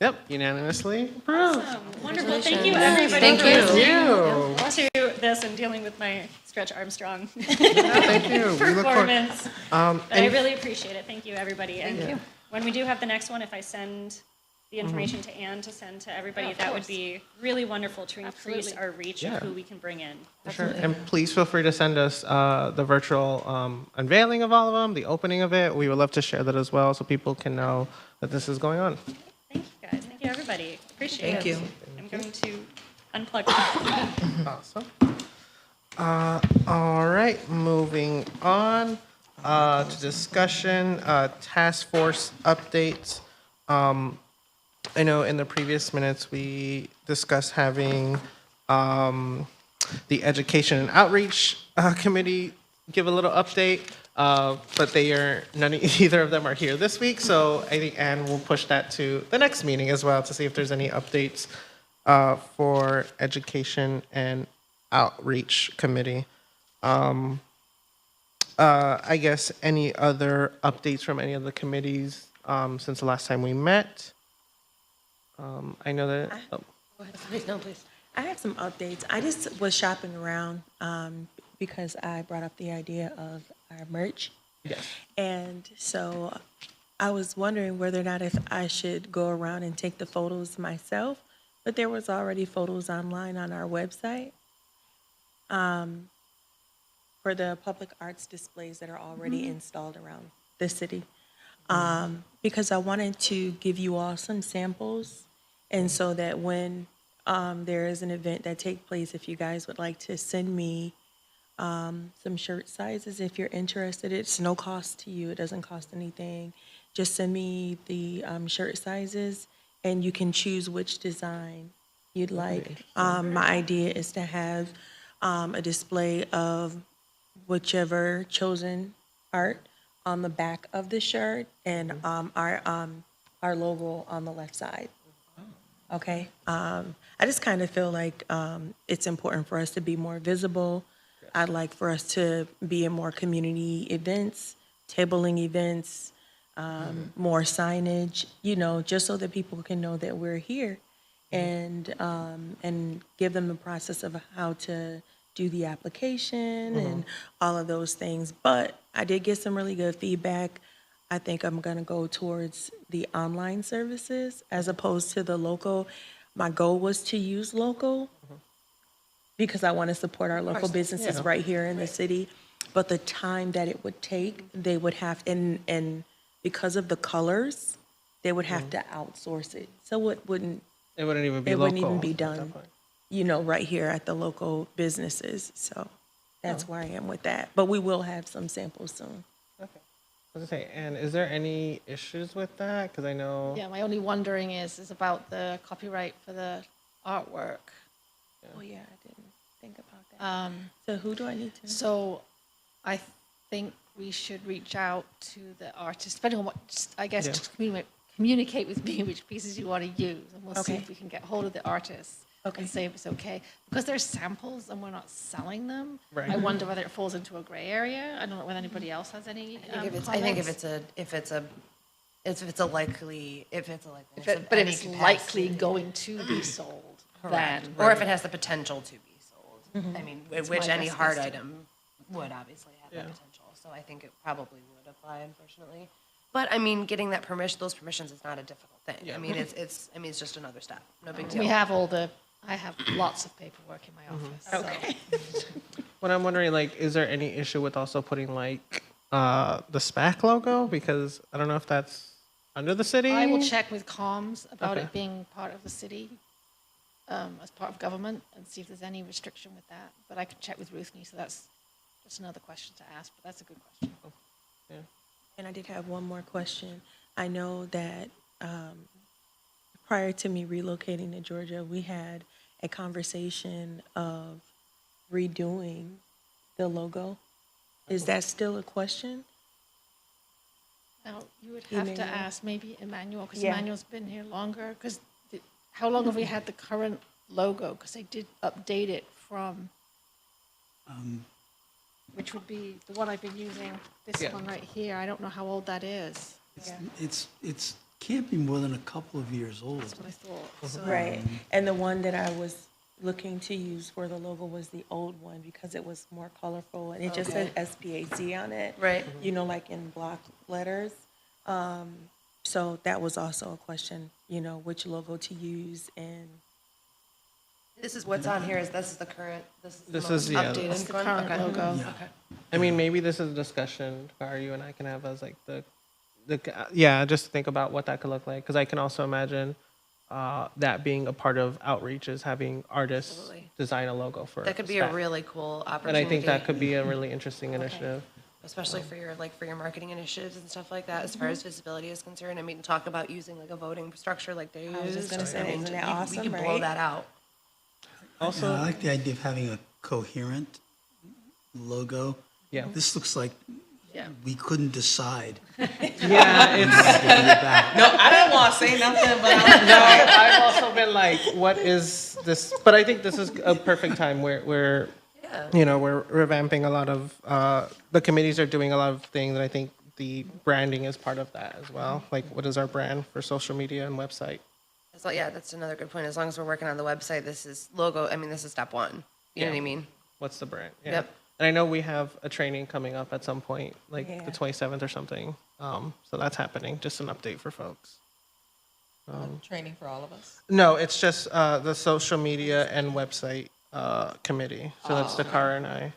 Yep, unanimously approved. Wonderful. Thank you, everybody. Thank for you. listening to this and dealing with my Stretch Armstrong Thank you. We look forward. performance. But I And really appreciate it. Thank you, everybody. And when we do have the next one, if I send the information to Anne to send to everybody, that would be really wonderful to increase our reach of who we can bring in. sure. And please feel free to send us the virtual unveiling of all of them, the opening of it. We would love to share that as well so people can know that this is going on. Thank you, guys. Thank you, everybody. Appreciate Thank it. you. I'm going to unplug. Awesome. All right, moving on. to discussion, task force updates. I know in the previous minutes, we discussed having the Education and Outreach Committee give a little update, but neither of them are here this week, so I think Anne will push that to the next meeting as well to see if there's any updates for Education and Outreach Committee. I guess any other updates from any of the committees since the last time we met? I know that. Oh. Go ahead. No, please. I have some updates. I just was shopping around because I brought up the idea of our merch. Yes. And so I was wondering whether or not if I should go around and take the photos myself, but there was already photos online on our website for the public arts displays that are already installed around the city. Because I wanted to give you all some samples, and so that when there is an event that takes place, if you guys would like to send me some shirt sizes, if you're interested, it's no cost to you. It doesn't cost anything. Just send me the shirt sizes, and you can choose which design you'd like. My idea is to have a display of whichever chosen art on the back of the shirt, and our logo on the left side. Okay. I just kind of feel like it's important for us to be more visible. I'd like for us to be in more community events, tabling events, more signage, just so that people can know that we're here, and give them the process of how to do the application and all of those things. But I did get some really good feedback. I think I'm going to go towards the online services as opposed to the local. My goal was to use local because I want to support our local businesses right here in the city. But the time that it would take, they would have, and because of the colors, they would have to outsource it. So it wouldn't even be it wouldn't even local be at that done, point. right here at the local businesses. So that's where I am with that. But we will have some samples soon. Okay. I was gonna say, and is there any issues with that? Because I know. Yeah, my only wondering is about the copyright for the artwork. Oh, yeah, I didn't think about that. So who do I need to? So I think we should reach out to the artist, depending on what, I guess, Yeah. just communicate with me which pieces you want to use, and we'll see Okay. if we can get hold of the artist Okay. and say if it's okay. Because they're samples and we're not selling them, Right. I wonder whether it falls into a gray area. I don't know whether anybody else has any I think if comments. it's a likely, But if it's likely going to be sold, then. or if it has the potential to be sold. I mean, That's which my any best hard guess. item would obviously have Yeah. that potential. So I think it probably would apply, unfortunately. But I mean, getting those permissions is not a difficult thing. Yeah. I mean, it's just another step. No big deal. We have I have lots of paperwork in my office. So. What I'm wondering, is there any issue with also putting the SPAC logo? Because I don't know if that's under the city. I will check with comms about Okay. it being part of the city, as part of government, and see if there's any restriction with that. But I could check with Ruthnie, so that's another question to ask, but that's a good question. Yeah. And I did have one more question. I know that prior to me relocating to Georgia, we had a conversation of redoing the logo. Is that still a question? Now, you would have to Emmanuel? ask maybe Emmanuel, because Yeah. Emmanuel's been here longer, because how long have we had the current logo? Because they did update it from, which would be the one I've been using, this Yeah. one right here. I don't know how old that is. It's can't be more than a couple of years old. That's what I thought. So- Right. And the one that I was looking to use for the logo was the old one because it was more colorful and it just said SPAC on it. Right. Like in block letters. So that was also a question, which logo to use and. This is what's on here. This is the current. This is the This most is, yeah. updated That's the one? current Okay. logo. Yeah. Okay. I mean, maybe this is a discussion, Gar, you and I can have as just to think about what that could look like. Because I can also imagine that being a part of outreach is having artists Absolutely. design a logo for That could be SPAC. a really cool And opportunity. I think that could be a really interesting initiative. especially for your marketing initiatives and stuff like that, as far as visibility is concerned. I mean, talk about using like a voting structure like they use. I was just gonna say, I mean, isn't that you awesome, can blow right? that out. Also, I like the idea of having a coherent logo. Yeah. This looks like Yeah. we couldn't decide. Yeah, it's. No, I didn't want to say nothing, but No, I've also been like, what is this? But I think this is a perfect time where we're revamping a lot of, the committees are doing a lot of things, and I think the branding is part of that as well. Like, what is our brand for social media and website? So yeah, that's another good point. As long as we're working on the website, this is logo. I mean, this is step one. You know what I mean? What's the brand? Yeah. Yep. And I know we have a training coming up at some point, like Yeah. the 27th or something. So that's happening. Just an update for folks. training for all of us. No, it's just the social media and website committee. So that's Dakar and I.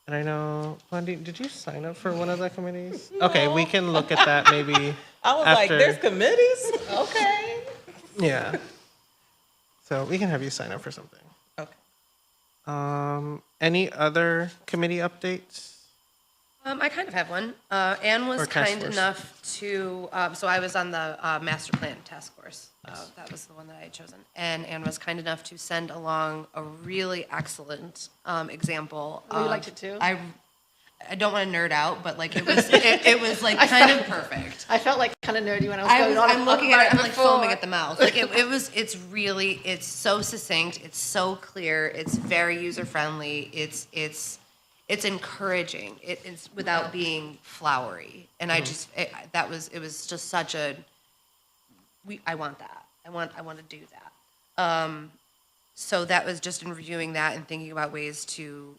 And I know, Wendy, did you sign up for one of the committees? Okay, we can look at that maybe I was like, after. there's committees? Okay. Yeah. So we can have you sign up for something. Okay. Any other committee updates? I kind of have one. Anne was Or task kind force. enough to, so I was on the master plan task force. That was the one that I had chosen. And Anne was kind enough to send along a really excellent example. Oh, you of- liked it too? I don't want to nerd out, but like it was like kind of perfect. I felt like kind of nerdy when I was going on. I'm looking at it, I'm like before. foaming at the mouth. Like it's so succinct, it's so clear, it's very user friendly, it's encouraging. It's without being flowery. And I just it was just such a I want that. I want to do that. So that was just in reviewing that and thinking about ways to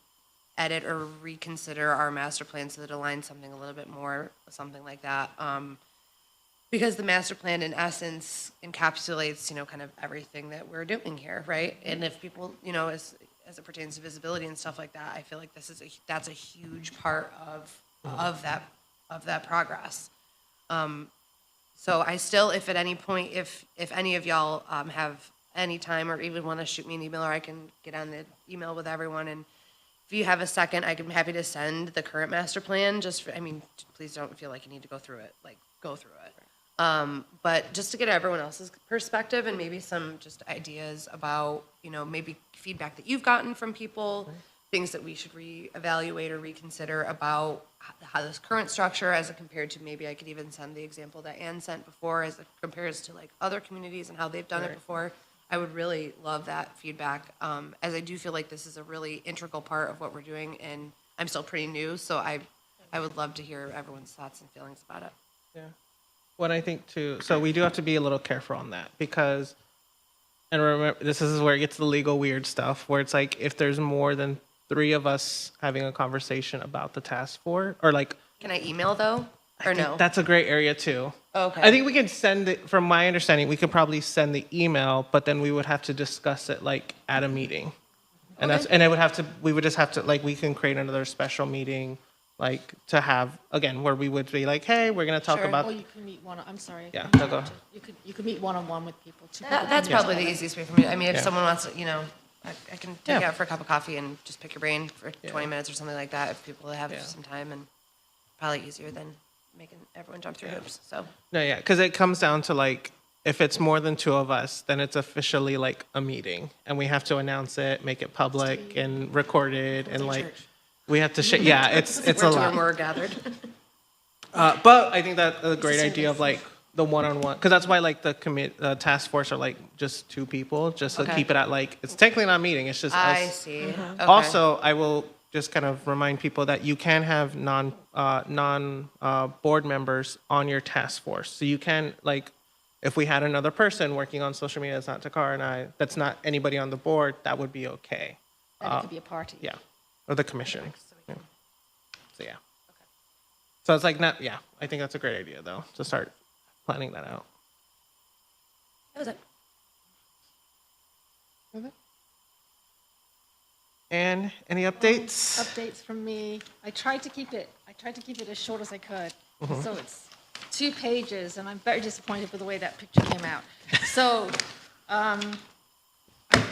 edit or reconsider our master plan so that it aligns something a little bit more, something like that. Because the master plan, in essence, encapsulates, kind of everything that we're doing here, right? And if people, as it pertains to visibility and stuff like that, I feel like that's a huge part of that progress. So I still, if at any point, if any of y'all have any time or even want to shoot me an email, or I can get on the email with everyone, and if you have a second, I'm happy to send the current master plan. Please don't feel like you need to go through it. Like, go through it. But just to get everyone else's perspective and maybe some just ideas about, maybe feedback that you've gotten from people, things that we should reevaluate or reconsider about how this current structure, as it compared to, maybe I could even send the example that Ann sent before, as it compares to like other communities and how they've done it before. I would really love that feedback, as I do feel like this is a really integral part of what we're doing, and I'm still pretty new, so I would love to hear everyone's thoughts and feelings about it. Yeah. What I think too, so we do have to be a little careful on that because, and remember, this is where it gets the legal weird stuff, where it's like if there's more than 3 of us having a conversation about the task force, or like. Can I email though, or no? That's a great area too. Okay. I think we can send it, from my understanding, we could probably send the email, but then we would have to discuss it like at a meeting. And we would just have to, like, we can create another special meeting, like to have, again, where we would be like, hey, we're going to talk Sure. about. Or you can meet I'm sorry. Yeah, no, go ahead. You could meet one-on-one with people. Two people That's can meet probably the together. easiest way for me. I mean, if Yeah. someone wants to, I can take you Yeah. out for a cup of coffee and just pick your brain for 20 minutes or something like that if people have some time, and probably easier than making everyone jump through hoops. So No, yeah, because it comes down to like, if it's more than 2 of us, then it's officially like a meeting, and we have to announce it, make it public, and record it, and like we have to. Yeah, it's a where two or lot. more are gathered. But I think that's a great idea of like the one-on-one, because that's why like the task force are like just 2 people, just to Okay. keep it at like, it's technically not a meeting, it's just I us. see. Okay. Also, I will just kind of remind people that you can have board members on your task force. So you can, like, if we had another person working on social media that's not Takar and I, that's not anybody on the board, that would be okay. And it could be a party. Yeah, or the commission. Yeah. So yeah. So it's like I think that's a great idea though, to start planning that out. That was it. And any updates? Updates from me. I tried to keep it as short as I could. Mm-hmm. So it's 2 pages, and I'm very disappointed with the way that picture came out. So I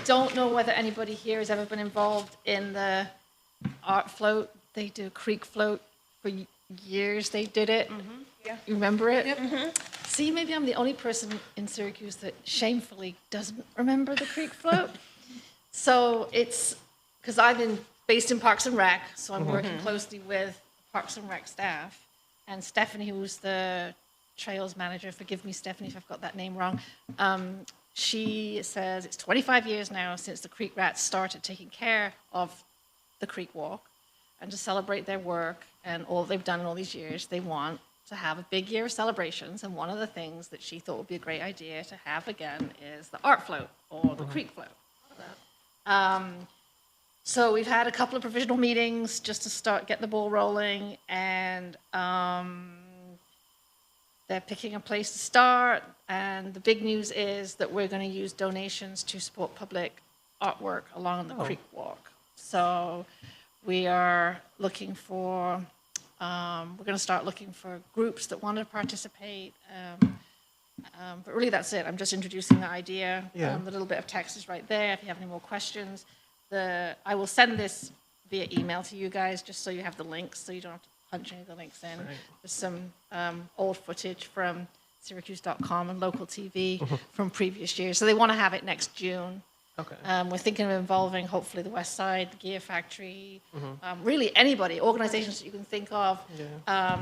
don't know whether anybody here has ever been involved in the art float. They do a creek float for years they did it. Yeah. You remember it? Yep. See, maybe I'm the only person in Syracuse that shamefully doesn't remember the creek float. So it's, because I've been based in Parks and Rec, so I'm working closely with Parks and Rec staff. And Stephanie, who's the trails manager, forgive me, Stephanie, if I've got that name wrong, she says it's 25 years now since the Creek Rats started taking care of the creek walk. And to celebrate their work and all they've done in all these years, they want to have a big year of celebrations. And one of the things that she thought would be a great idea to have again is the art float or the creek float. So we've had a couple of provisional meetings just to get the ball rolling, and they're picking a place to start. And the big news is that we're going to use donations to support public artwork along the creek walk. So we are looking for, we're going to start looking for groups that want to participate. But really, that's it. I'm just introducing the idea. Yeah. The little bit of text is right there if you have any more questions. I will send this via email to you guys just so you have the links, so you don't have to punch any of the links in. Right. There's some old footage from Syracuse.com and local TV from previous years. So they want to have it next June. Okay. We're thinking of involving hopefully the West Side, the Gear Factory, really anybody, organizations that you can think of. Yeah.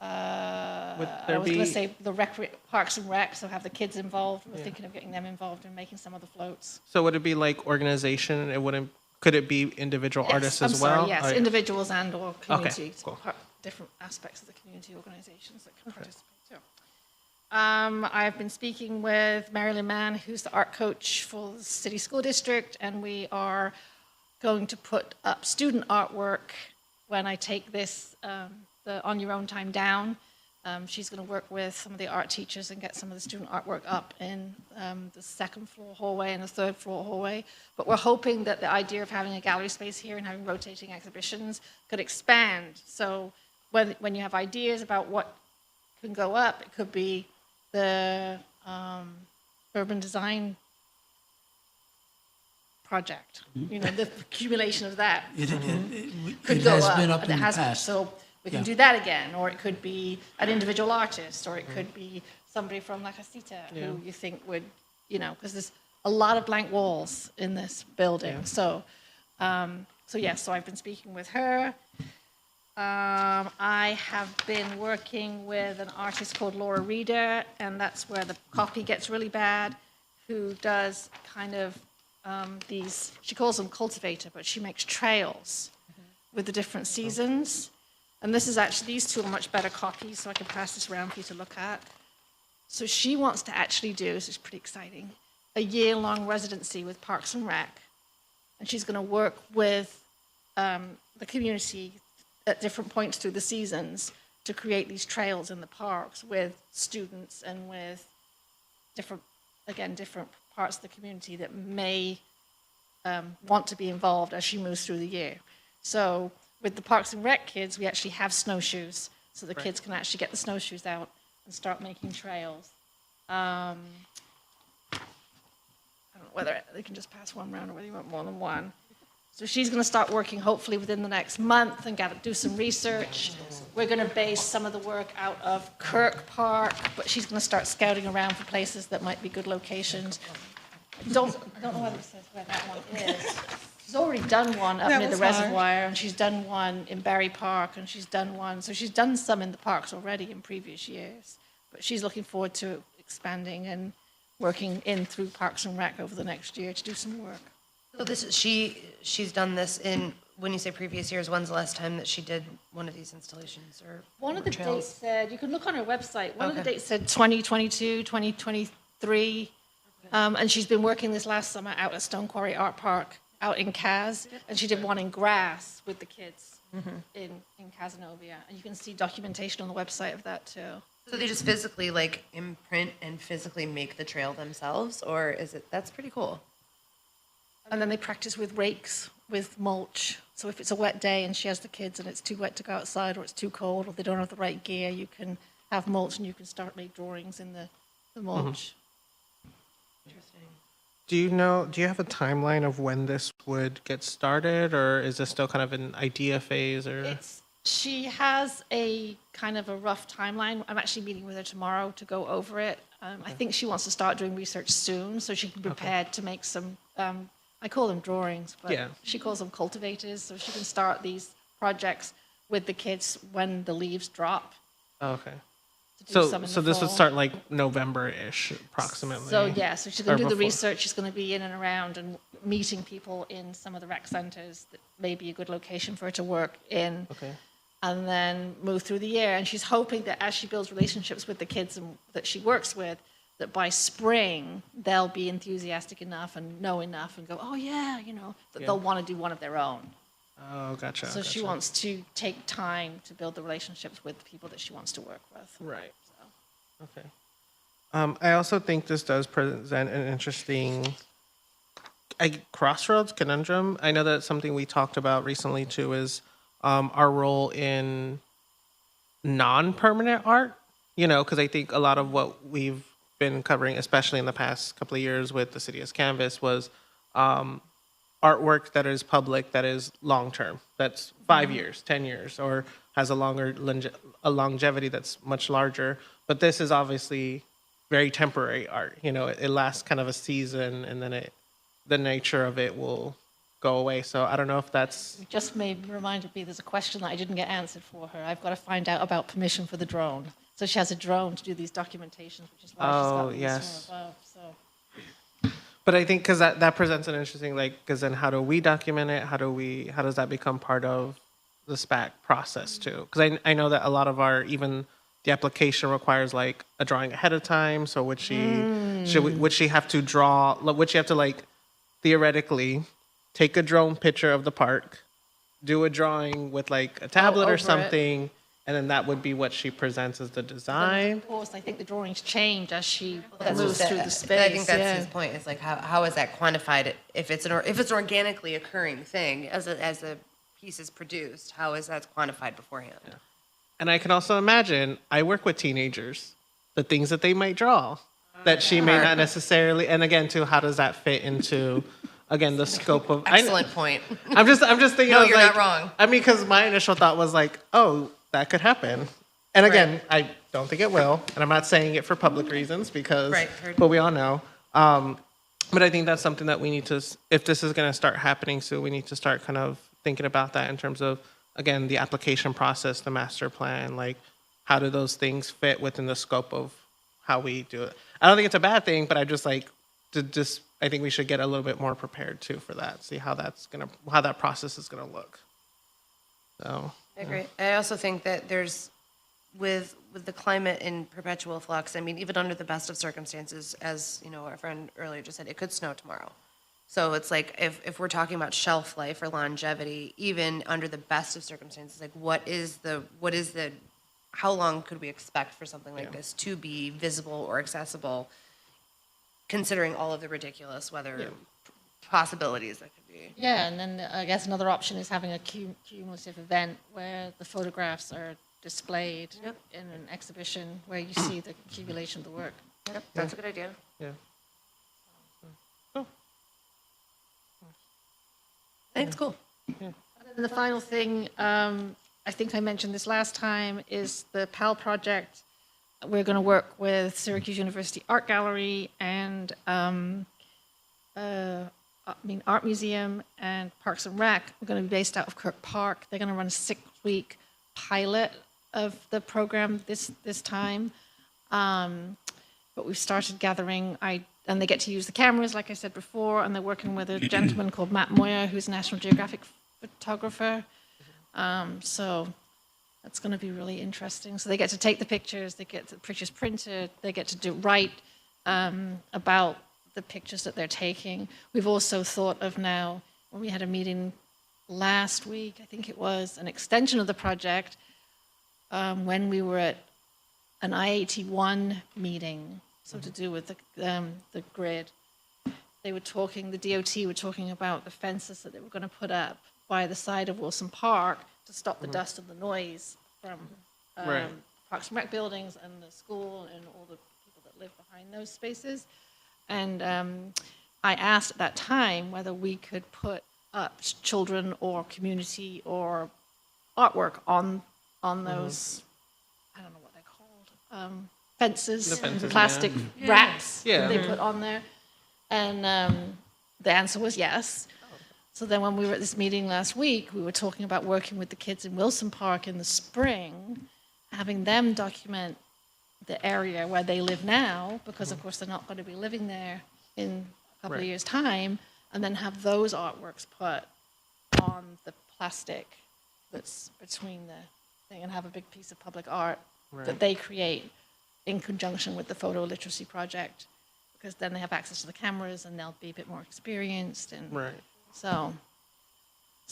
Would I there was going to be- say the Parks and Rec, so have the kids involved. We're thinking of getting them involved in making some of the floats. So would it be like organization? It wouldn't. Could it be individual artists I'm as well? sorry, yes, Oh, yeah. individuals and or community, cool. different aspects of the community organizations that can participate too. I've been speaking with Marilyn Mann, who's the art coach for the city school district, and we are going to put up student artwork when I take this, the On Your Own Time down. She's going to work with some of the art teachers and get some of the student artwork up in the second floor hallway and the third floor hallway. But we're hoping that the idea of having a gallery space here and having rotating exhibitions could expand. So when you have ideas about what can go up, it could be the urban design project. You know, the accumulation of that could It go has up. been up and in it the has- past. So we can Yeah. do that again, or it could be an individual artist, or it could be somebody from La Casita who you think would, you know, because there's a lot of blank walls in this building. Yeah. So, so I've been speaking with her. I have been working with an artist called Laura Reeder, and that's where the copy gets really bad, who does kind of these, she calls them cultivator, but she makes trails with the different seasons. And this is actually, these two are much better copies, so I can pass this around for you to look at. So she wants to actually do, this is pretty exciting, a year-long residency with Parks and Rec. And she's going to work with the community at different points through the seasons to create these trails in the parks with students and with different parts of the community that may want to be involved as she moves through the year. So with the Parks and Rec kids, we actually have snowshoes, so the kids can actually get the snowshoes out and start making trails. I don't know whether they can just pass one round or whether you want more than one. So she's going to start working hopefully within the next month and do some research. We're going to base some of the work out of Kirk Park, but she's going to start scouting around for places that might be good locations. I don't know whether it says where that one is. She's already done one up near the reservoir, and she's done one in Barry Park, and she's done one. So she's done some in the parks already in previous years. But she's looking forward to expanding and working in through Parks and Rec over the next year to do some work. So this is, she's done this in, when you say previous years, when's the last time that she did one of these installations or One of the trails? dates said, you can look on her website, one of the Okay. dates said 2022, 2023. And she's been working this last summer out at Stone Quarry Art Park out in Kaz, and she did one in grass with the kids in Cazenovia. And you can see documentation on the website of that too. So they just physically like imprint and physically make the trail themselves, or is it, that's pretty cool. And then they practice with rakes, with mulch. So if it's a wet day and she has the kids and it's too wet to go outside, or it's too cold, or they don't have the right gear, you can have mulch and you can start make drawings in the mulch. Interesting. Do you have a timeline of when this would get started, or is this still kind of an idea phase, or? She has a kind of a rough timeline. I'm actually meeting with her tomorrow to go over it. I think she wants to start doing research soon, so she can be prepared to make some, I call them drawings, but Yeah. she calls them cultivators, so she can start these projects with the kids when the leaves drop. Okay. To do So some in so the this would fall. start like November-ish, approximately. So yeah, so she's going or to do the before. research. She's going to be in and around and meeting people in some of the rec centers that may be a good location for her to work in. Okay. And then move through the year. And she's hoping that as she builds relationships with the kids that she works with, that by spring they'll be enthusiastic enough and know enough and go, oh yeah, that they'll want to do one of their own. Oh, gotcha. So she gotcha. wants to take time to build the relationships with the people that she wants to work with. Right. So. Okay. I also think this does present an interesting crossroads conundrum. I know that's something we talked about recently too, is our role in non-permanent art. Because I think a lot of what we've been covering, especially in the past couple of years with the City as Canvas, was artwork that is public, that is long-term, that's 5 years, 10 years, or has a longevity that's much larger. But this is obviously very temporary art. It lasts kind of a season, and then the nature of it will go away. So I don't know if that's... You just reminded me there's a question that I didn't get answered for her. I've got to find out about permission for the drone. So she has a drone to do these documentations, which is why she's got these yes. from above. So. But I think because that presents an interesting, because then how do we document it? How does that become part of the SPAC process too? Because I know that a lot of even the application requires like a drawing ahead of time. So would she have to draw? Would she have to theoretically take a drone picture of the park, do a drawing with like a tablet over or it. something, and then that would be what she presents as the design? Of course, I think the drawings change as she That's moves just- through the space. I think that's yeah. his point. Is like how is that quantified? If it's an organically occurring thing as a piece is produced, how is that quantified beforehand? And I can also imagine, I work with teenagers, the things that they might draw that she may not necessarily, and again, too, how does that fit into, again, the scope of... Excellent point. I'm just thinking No, of you're like, not wrong. I mean, because my initial thought was like, oh, that could happen. And again, I don't think it will, and I'm not saying it for public reasons because, but we all know. But I think that's something that we need to, if this is going to start happening soon, we need to start kind of thinking about that in terms of, again, the application process, the master plan, like how do those things fit within the scope of how we do it? I don't think it's a bad thing, but I I think we should get a little bit more prepared too for that, see how that process is gonna look. So. I agree. I also think that there's, with the climate in perpetual flux, I mean, even under the best of circumstances, as our friend earlier just said, it could snow tomorrow. So it's like, if we're talking about shelf life or longevity, even under the best of circumstances, like how long could we expect for something like this to be visible or accessible, considering all of the ridiculous weather possibilities that could be? Yeah, and then I guess another option is having a cumulative event where the photographs are displayed in an exhibition where you see the accumulation of the work. Yep, that's a good idea. Yeah. I think it's cool. And the final thing, I think I mentioned this last time, is the PAL project. We're going to work with Syracuse University Art Gallery and Art Museum and Parks and Rec. We're going to be based out of Kirk Park. They're going to run a 6-week pilot of the program this time. But we've started gathering, and they get to use the cameras, like I said before, and they're working with a gentleman called Matt Moyer, who's a National Geographic photographer. So that's going to be really interesting. So they get to take the pictures, they get the pictures printed, they get to write about the pictures that they're taking. We've also thought of now, when we had a meeting last week, I think it was, an extension of the project, when we were at an I-81 meeting, so to do with the grid. They were talking, the DOT were talking about the fences that they were going to put up by the side of Wilson Park to stop the dust and the noise from Parks and Rec buildings and the school and all the people that live behind those spaces. And I asked at that time whether we could put up children or community or artwork on those, I don't know what they're called, fences, The fences, plastic wraps Yeah. that they put on there. And the answer was yes. So then when we were at this meeting last week, we were talking about working with the kids in Wilson Park in the spring, having them document the area where they live now, because of course they're not going to be living there in a couple of Right. years' time, and then have those artworks put on the plastic that's between the thing, and have a big piece of public art that they create in conjunction with the photo literacy project, because then they have access to the cameras and they'll be a bit more experienced. And Right. so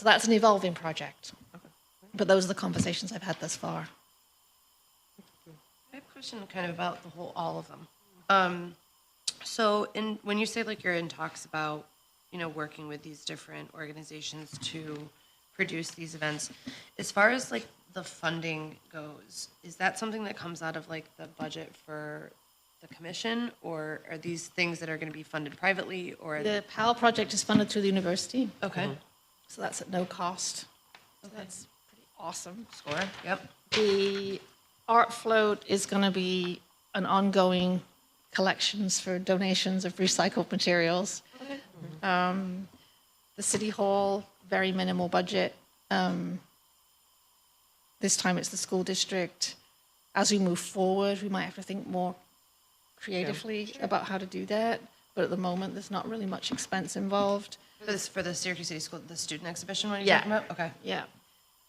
that's an evolving project. But those are the conversations I've had thus far. I have a question kind of about the whole, all of them. So when you say like you're in talks about, working with these different organizations to produce these events, as far as like the funding goes, is that something that comes out of like the budget for the commission, or are these things that are going to be funded privately, or? The PAL project is funded through the university, Okay. so that's at no cost. So that's pretty awesome. Score. Yep. The art float is going to be an ongoing collections for donations of recycled materials. The city hall, very minimal budget. This time it's the school district. As we move forward, we might have to think more creatively about how to do that. But at the moment, there's not really much expense involved. For the Syracuse City School, the student exhibition one you're Yeah. talking about? Okay. Yeah.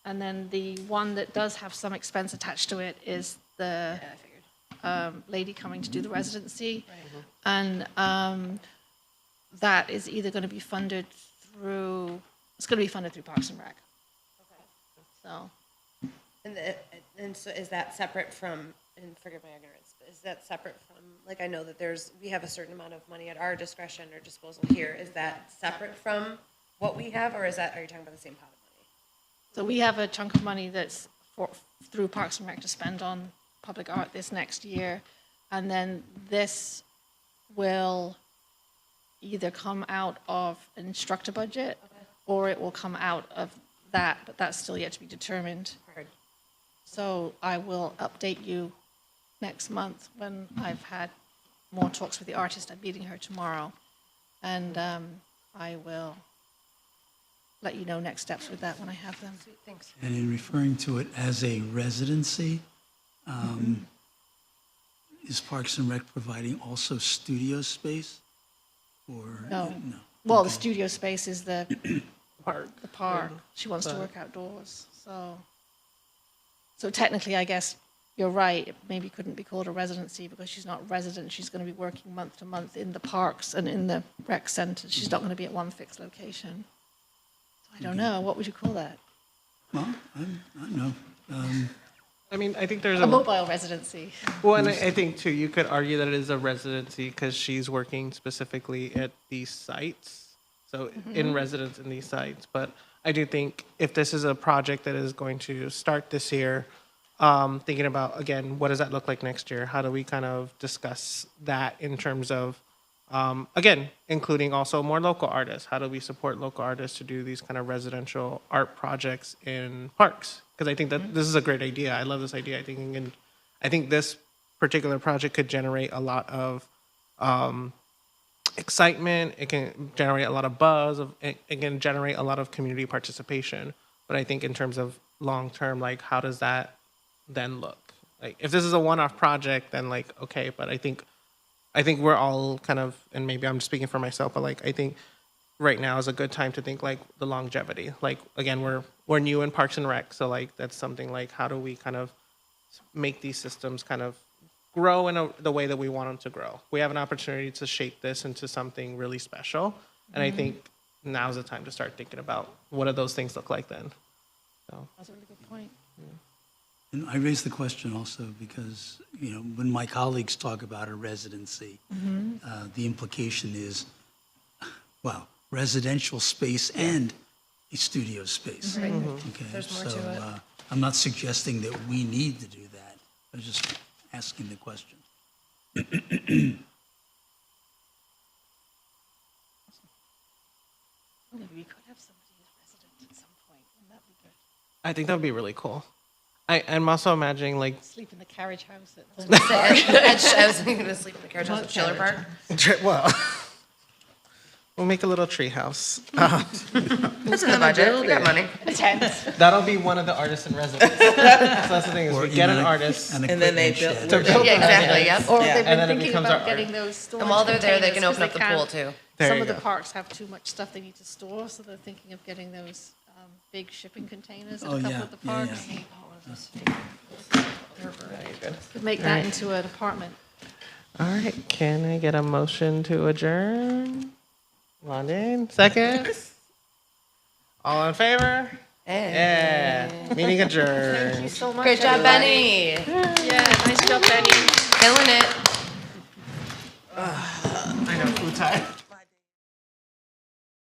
And then the one that does have some expense attached to it is the Yeah, I figured. lady coming to do the residency. And that is either going to be funded through, it's going to be funded through Parks and Rec. So, And so is that separate from, and forgive my ignorance, but is that separate from, like, I know that we have a certain amount of money at our discretion or disposal here. Is that separate from what we have, or are you talking about the same pot of money? so we have a chunk of money that's through Parks and Rec to spend on public art this next year. And then this will either come out of an instructor budget, or it will come out of that, but that's still yet to be determined. Heard. So I will update you next month when I've had more talks with the artist. I'm meeting her tomorrow. And I will let you know next steps with that when I have them. Sweet, thanks. And in referring to it as a residency, is Parks and Rec providing also studio space? Or? No. Well, the Okay. studio space is the Park. park. She wants to work outdoors, so technically, I guess you're right. It maybe couldn't be called a residency because she's not resident. She's going to be working month to month in the parks and in the rec center. She's not going to be at one fixed location. So I don't know. What would you call that? Well, I don't know. I mean, I think there's A mobile residency. Well, and I think too, you could argue that it is a residency because she's working specifically at these sites, so in residence in these sites. But I do think if this is a project that is going to start this year, thinking about again, what does that look like next year? How do we kind of discuss that in terms of, again, including also more local artists? How do we support local artists to do these kind of residential art projects in parks? Because I think that this is a great idea. I love this idea. I think this particular project could generate a lot of excitement. It can generate a lot of buzz. It can generate a lot of community participation. But I think in terms of long term, like how does that then look? Like if this is a one-off project, then like okay. But I think we're all kind of, and maybe I'm speaking for myself, but like I think right now is a good time to think like the longevity. Like again, we're new in Parks and Rec, so like that's something like how do we kind of make these systems kind of grow in the way that we want them to grow. We have an opportunity to shape this into something really special, and I think now's the time to start thinking about what do those things look like then. So. That's a really good point. And I raised the question also because, you know, when my colleagues talk about a residency, the implication is, well, residential space and a studio space. Okay, There's more to it. I'm not suggesting that we need to do that. I was just asking the question. Maybe we could have somebody who's resident at some point. Wouldn't that be good? I think that would be really cool. I'm also imagining like Sleep in the carriage house. I was thinking to sleep in the carriage house at Schiller Park. well, we'll make a little tree house. It's in the budget. We got money. That'll be one of the artists in residence. So that's the thing is Or we get even an a- artist. an And then they equipment build- shed. build Yeah, exactly. evidence. Yep. Or Yeah, they've and been then it thinking becomes about our getting art. those storage And while they're there, they can containers, open up 'cause the they pool can't- too. There Some you of the go. parks have too much stuff they need to store, so they're thinking of getting those big shipping containers at Oh, a couple yeah, of the yeah, parks. yeah. Could make that into an apartment. All right, can I get a motion to adjourn? London, second. All in favor? Yeah. Meeting adjourned. Thank you so much. Great job, everybody. Benny. Yeah, nice job, Benny. Killing it. I know, food time.